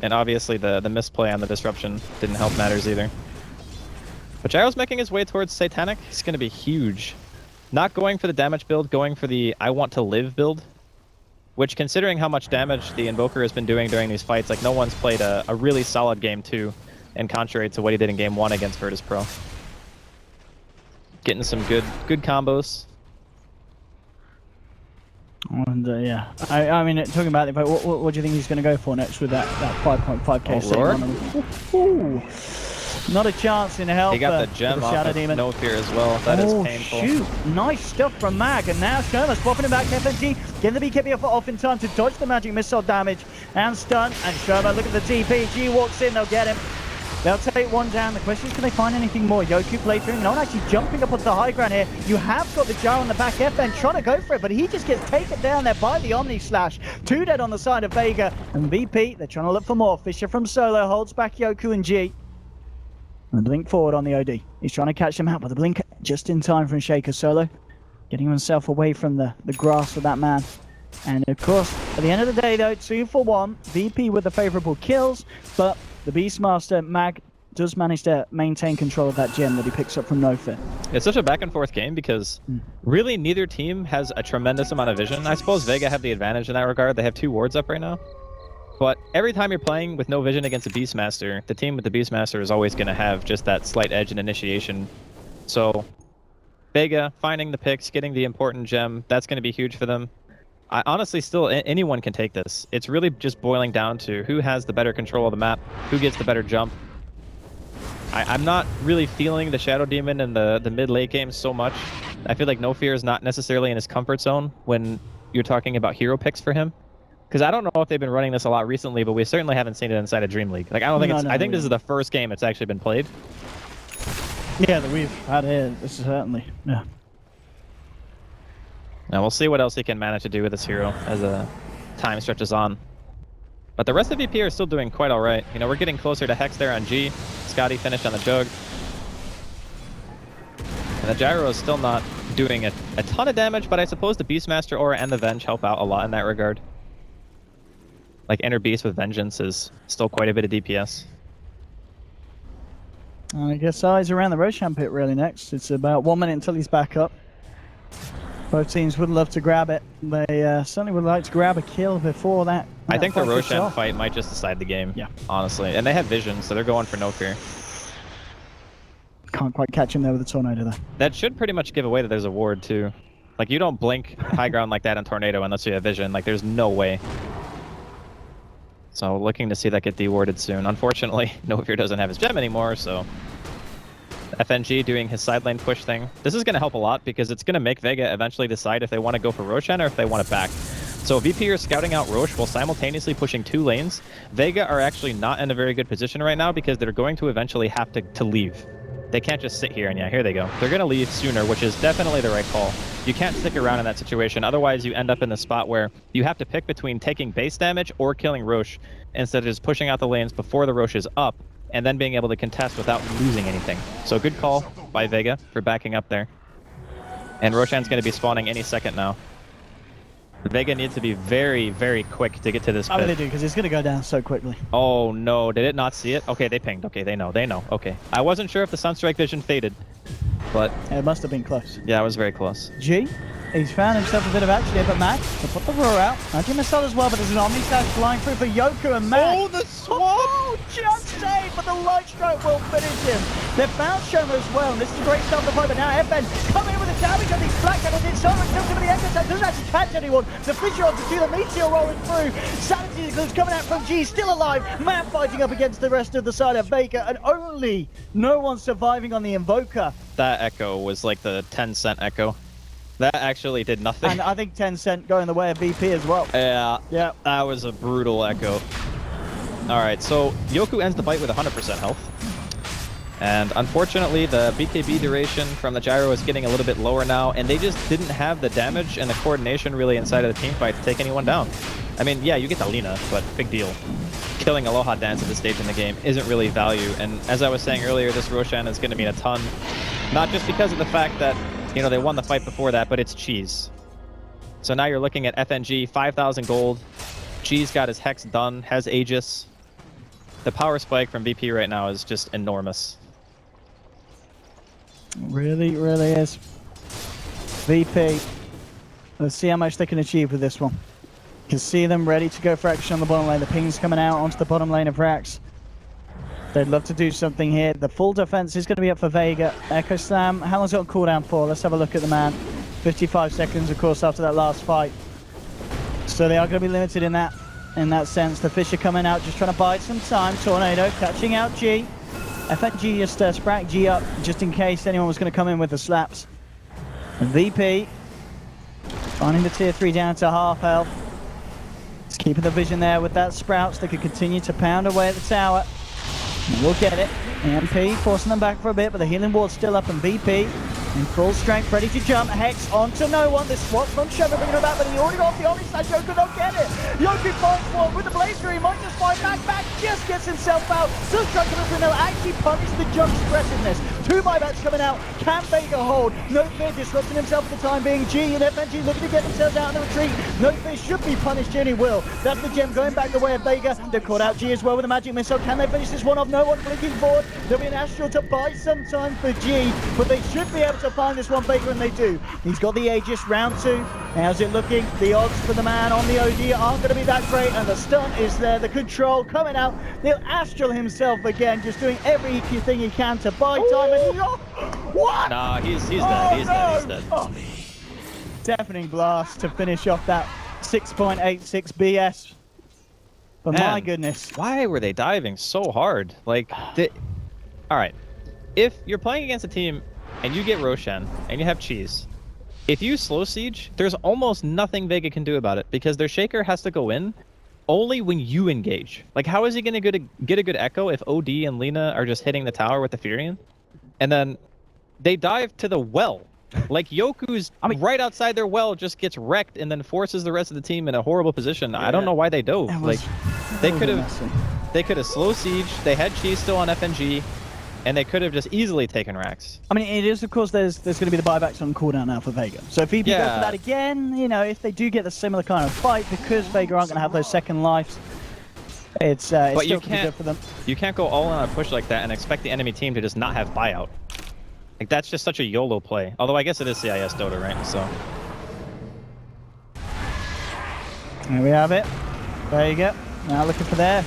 And obviously the misplay on the disruption didn't help matters either. But Gyro's making his way towards Satanic. He's going to be huge. Not going for the damage build, going for the I want to live build. Which, considering how much damage the Invoker has been doing during these fights, like no one's played a really solid game 2, and contrary to what he did in game 1 against Virtus.Pro. Getting some good combos. And yeah, I mean, talking about it, what do you think he's going to go for next with that 5.5k sitting on him? Not a chance in hell. He got the gem off of No Fear as well. That is painful. Shoot. Nice stuff from Mag, and now Sherma swapping him back to FNG. Getting the BKB off in time to dodge the magic missile damage and stun. And Sherma, look at the TPG, walks in, they'll get him. They'll take one down. The question is, can they find anything more? Yoku played through, not actually jumping up onto the high ground here. You have got the Jar on the back FN trying to go for it, but he just gets taken down there by the Omni Slash. 2 dead on the side of Vega. And VP, they're trying to look for more. Fisher from Solo holds back Yoku and G. And the blink forward on the OD. He's trying to catch him out, but the blink just in time from Shaker. Solo getting himself away from the grasp of that man. And of course, at the end of the day though, 2 for 1. VP with the favorable kills, but the Beastmaster, Mag, does manage to maintain control of that gem that he picks up from No Fear. It's such a back and forth game because really neither team has a tremendous amount of vision. I suppose Vega have the advantage in that regard. They have 2 wards up right now. But every time you're playing with no vision against a Beastmaster, the team with the Beastmaster is always going to have just that slight edge in initiation. So Vega finding the picks, getting the important gem, that's going to be huge for them. I honestly still, anyone can take this. It's really just boiling down to who has the better control of the map, who gets the better jump. I'm not really feeling the Shadow Demon in the mid-late game so much. I feel like No Fear is not necessarily in his comfort zone when you're talking about hero picks for him. Because I don't know if they've been running this a lot recently, but we certainly haven't seen it inside of DreamLeague. Like, I don't think I think this is the first game it's actually been played. Yeah, that we've had here, this is certainly, yeah. Now we'll see what else he can manage to do with this hero as time stretches on. But the rest of VP are still doing quite all right. You know, we're getting closer to Hex there on G. Scotty finished on the Jug. And the Gyro is still not doing a ton of damage, but I suppose the Beastmaster Aura and the Venge help out a lot in that regard. Like Inner Beast with Vengeance is still quite a bit of DPS. I guess eyes around the Roshan pit really next. It's about 1 minute until he's back up. Both teams would love to grab it. They certainly would like to grab a kill before that. I think the Roshan fight might just decide the game, honestly. And they have vision, so they're going for No Fear. Can't quite catch him there with the Tornado though. That should pretty much give away that there's a ward too. Like, you don't blink high ground like that in Tornado unless you have vision. Like, there's no way. So looking to see that get dewarded soon. Unfortunately, No Fear doesn't have his gem anymore, so FNG doing his side lane push thing. This is going to help a lot because it's going to make Vega eventually decide if they want to go for Roshan or if they want it back. So VP are scouting out Roche while simultaneously pushing 2 lanes. Vega are actually not in a very good position right now because they're going to eventually have to leave. They can't just sit here and here they go. They're going to leave sooner, which is definitely the right call. You can't stick around in that situation. Otherwise, you end up in the spot where you have to pick between taking base damage or killing Roche instead of just pushing out the lanes before the Roche is up and then being able to contest without losing anything. So good call by Vega for backing up there. And Roshan's going to be spawning any second now. Vega needs to be very, very quick to get to this pit. I really do, because it's going to go down so quickly. Oh no, did it not see it? Okay, they pinged. Okay, they know, okay. I wasn't sure if the Sunstrike vision faded, but... It must have been close. Yeah, it was very close. G, he's found himself a bit of action here, but Mag, to put the roar out. Magic Missile as well, but there's an Omni Slash flying through for Yoku and Mag. Oh, the swap! Oh, just saved, but the Light Strike will finish him. They've found Shoma as well, and this is a great start for the fight, but now FN coming in with the damage on these Black Cannons. It's Soma kills him with the Echo Tag, doesn't actually catch anyone. The Fisher on the 2, the Meteor rolling through. Sanity Eclipse coming out from G, still alive. Man fighting up against the rest of the side of Vega, and only no one surviving on the Invoker. That Echo was like the 10-cent Echo. That actually did nothing. And I think 10 Cent going the way of BP as well. Yeah, that was a brutal Echo. Alright, so Yoku ends the fight with 100% health. And unfortunately, the BKB duration from the Gyro is getting a little bit lower now, and they just didn't have the damage and the coordination really inside of the team fight to take anyone down. I mean, yeah, you get the Lina, but big deal. Killing Aloha Dance at this stage in the game isn't really value, and as I was saying earlier, this Roshan is going to mean a ton. Not just because of the fact that, you know, they won the fight before that, but it's cheese. So now you're looking at FNG, 5,000 gold. G's got his Hex done, has Aegis. The power spike from VP right now is just enormous. Really, really is. VP. Let's see how much they can achieve with this one. You can see them ready to go for action on the bottom lane. The ping's coming out onto the bottom lane of Rax. They'd love to do something here. The full defense is going to be up for Vega. Echo Slam, how long's it got cooldown for? Let's have a look at the man. 55 seconds, of course, after that last fight. So they are going to be limited in that sense. The Fisher coming out, just trying to bide some time. Tornado catching out G. FNG just sprack G up just in case anyone was going to come in with the slaps. And VP finding the tier 3 down to half health. Just keeping the vision there with that Sprouts. They could continue to pound away at the tower. And we'll get it. EMP forcing them back for a bit, but the healing ward's still up, and VP in full strength, ready to jump. Hex onto no one. This swap from Sheva bringing it back, but he already got the Omni Slash. Yoku don't get it. Yoku finds one with the Blazer. He might just find back. Just gets himself out. Still trying to look, and they'll actually punish the jump aggressiveness. 2 buybacks coming out. Can Vega hold? No Fear disrupting himself for the time being. G and FNG looking to get themselves out in the retreat. No Fear should be punished, and he will. That's the gem going back the way of Vega. They've caught out G as well with a magic missile. Can they finish this one off? No one blinking forward. There'll be an Astral to buy some time for G, but they should be able to find this one, Vega, and they do. He's got the Aegis, round 2. How's it looking? The odds for the man on the OD aren't going to be that great, and the stun is there. The control coming out. They'll Astral himself again, just doing everything he can to buy time. And what? Nah, he's dead. He's dead. Oh. Deafening blast to finish off that 6.86 BS. But Man, my goodness. Why were they diving so hard? Like, all right, if you're playing against a team and you get Roshan and you have Cheese, if you slow siege, there's almost nothing Vega can do about it because their Shaker has to go in only when you engage. Like, how is he going to get a good echo if OD and Lina are just hitting the tower with the Furion? And then they dive to the well. Like, Yoku's right outside their well just gets wrecked and then forces the rest of the team in a horrible position. Yeah. I don't know why they dove. Like, they could have slow siege. They had Cheese still on FNG. And they could have just easily taken racks. I mean, it is, of course, there's going to be the buybacks on cooldown now for Vega. So if VP go for that again, you know, if they do get a similar kind of fight, because Vega aren't going to have those second lives, it's still going to be good for them. You can't go all in on a push like that and expect the enemy team to just not have buyout. Like, that's just such a YOLO play. Although I guess it is CIS Dota, right? So. There we have it. Vega now looking for their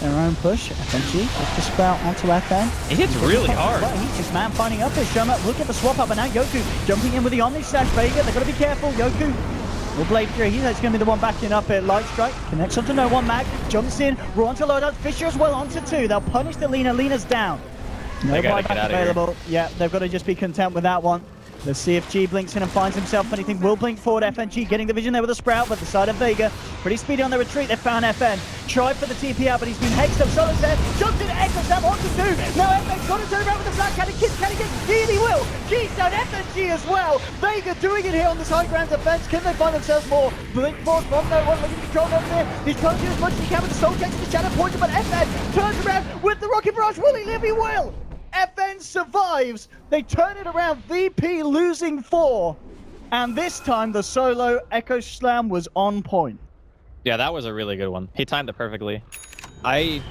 own push. FNG with the Sprout onto FN. He hits really hard. His man finding up his Shoma. Look at the swap up, and now Yoku jumping in with the Omni Slash. Vega, they've got to be careful. Yoku will blade through. He's going to be the one backing up at Light Strike. Connects onto no one. Mag jumps in. Raw onto loadout. Fisher as well onto 2. They'll punish the Lina. Lina's down. No buyback available. Yeah, they've got to just be content with that one. Let's see if G blinks in and finds himself anything. Will blink forward. FNG getting the vision there with a Sprout, but the side of Vega pretty speedy on the retreat. They found FN. Tried for the TP out, but he's been hexed up. Solo's there. Jumps in Echo Snap onto 2. Now FN's got to turn around with the flag. Can he get G? He will. G's down. FNG as well. Vega doing it here on this high ground defense. Can they find themselves more? Blink forward from no one. Looking to control over there. He's trying to do as much as he can with the soul check to the shadow pointer, but FN turns around with the rocket barrage. Will he live? He will. FN survives. They turn it around. VP losing 4. And this time the solo Echo Slam was on point. Yeah, that was a really good one. He timed it perfectly. I'm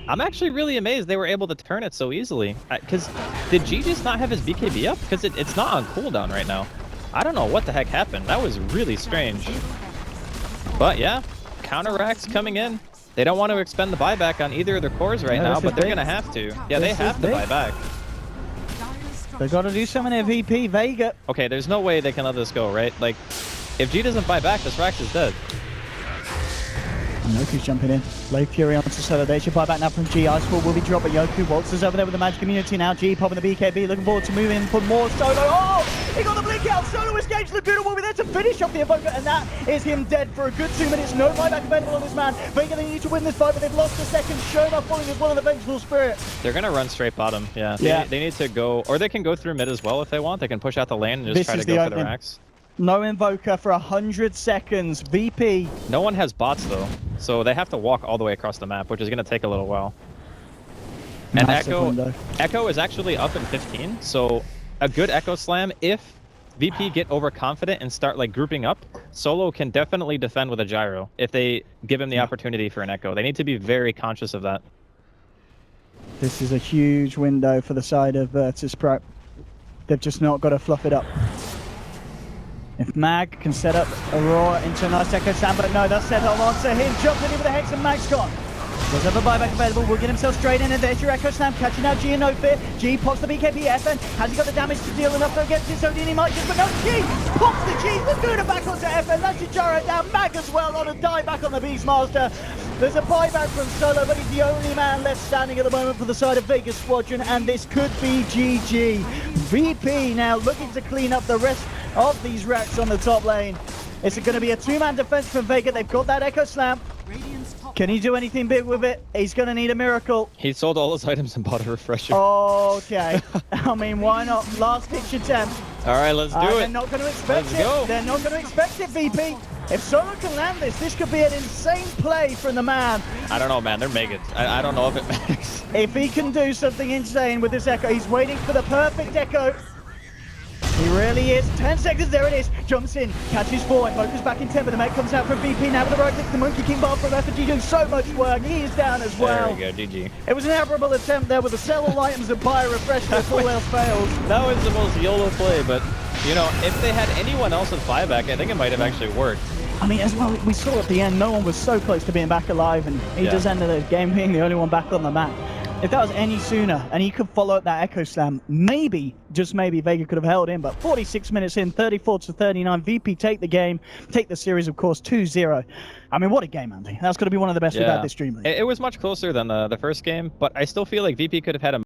actually really amazed they were able to turn it so easily. Because did G just not have his BKB up? Because it's not on cooldown right now. I don't know what the heck happened. That was really strange. But yeah, counter racks coming in. They don't want to expend the buyback on either of their cores right now, but they're going to have to. Yeah, they have to buy back. They've got to do something at VP. Vega. Okay, there's no way they can let this go, right? Like, if G doesn't buy back, this Rax is dead. Yoku's jumping in. Blade Fury onto Solo. They should buy back now from G. Icefall will be dropped, but Yoku waltzes over there with the Magic Community now. G popping the BKB, looking forward to move in for more Solo. Oh! He got the blink out. Solo escapes. Laguna will be there to finish off the Evoker, and that is him dead for a good 2 minutes. No buyback available on this man. Vega, they need to win this fight, but they've lost a second. Shoma falling as well on the Vengeful Spirit. They're going to run straight bottom, yeah. They need to go, or they can go through mid as well if they want. They can push out the lane and just try to go for the Rax. No Invoker for 100 seconds. VP. No one has bots though, so they have to walk all the way across the map, which is going to take a little while. And Echo is actually up in 15, so a good Echo Slam, if VP get overconfident and start like grouping up, Solo can definitely defend with a gyro if they give him the opportunity for an Echo. They need to be very conscious of that. This is a huge window for the side of Virtus.Pro. They've just not got to fluff it up. If Mag can set up Aurora into a nice Echo Slam, but no, that's set on to him. Jumping in with the Hex and Mag's gone. Does have a buyback available, will get himself straight in, and there's your Echo Slam, catching out G and no fear. G pops the BKB FN. Has he got the damage to deal enough against his OD? He might just, but no, G pops the G. Laguna back onto FN. That's your gyro down. Mag as well on a die back on the Beastmaster. There's a buyback from Solo, but he's the only man left standing at the moment for the side of Vega Squadron, and this could be GG. VP now looking to clean up the rest of these racks on the top lane. It's going to be a two-man defense from Vega. They've got that Echo Slam. Can he do anything big with it? He's going to need a miracle. He sold all his items and bought a refresher. Okay. I mean, why not? Last pitch attempt. All right, let's do it. They're not going to expect it. They're not going to expect it, VP. If Solo can land this could be an insane play from the man. I don't know, man. They're megas. I don't know if it matters. If he can do something insane with this Echo, he's waiting for the perfect Echo. He really is. 10 seconds, there it is. Jumps in, catches forward, focus back in tempo. The mate comes out from VP now with the right click. The Monkey King bar from FG doing so much work. He is down as well. There we go, GG. It was an admirable attempt there with the sell all items and buy a refresher if all else fails. That was the most YOLO play, but, you know, if they had anyone else with buyback, I think it might have actually worked. I mean, as well, we saw at the end, no one was so close to being back alive, and he just ended the game being the only one back on the map. If that was any sooner, and he could follow up that Echo Slam, maybe, just maybe, Vega could have held in, but 46 minutes in, 34-39, VP take the game, take the series, of course, 2-0. I mean, what a game, Andy. That's going to be one of the best we've had this DreamLeague. It was much closer than the first game, but I still feel like VP could have had a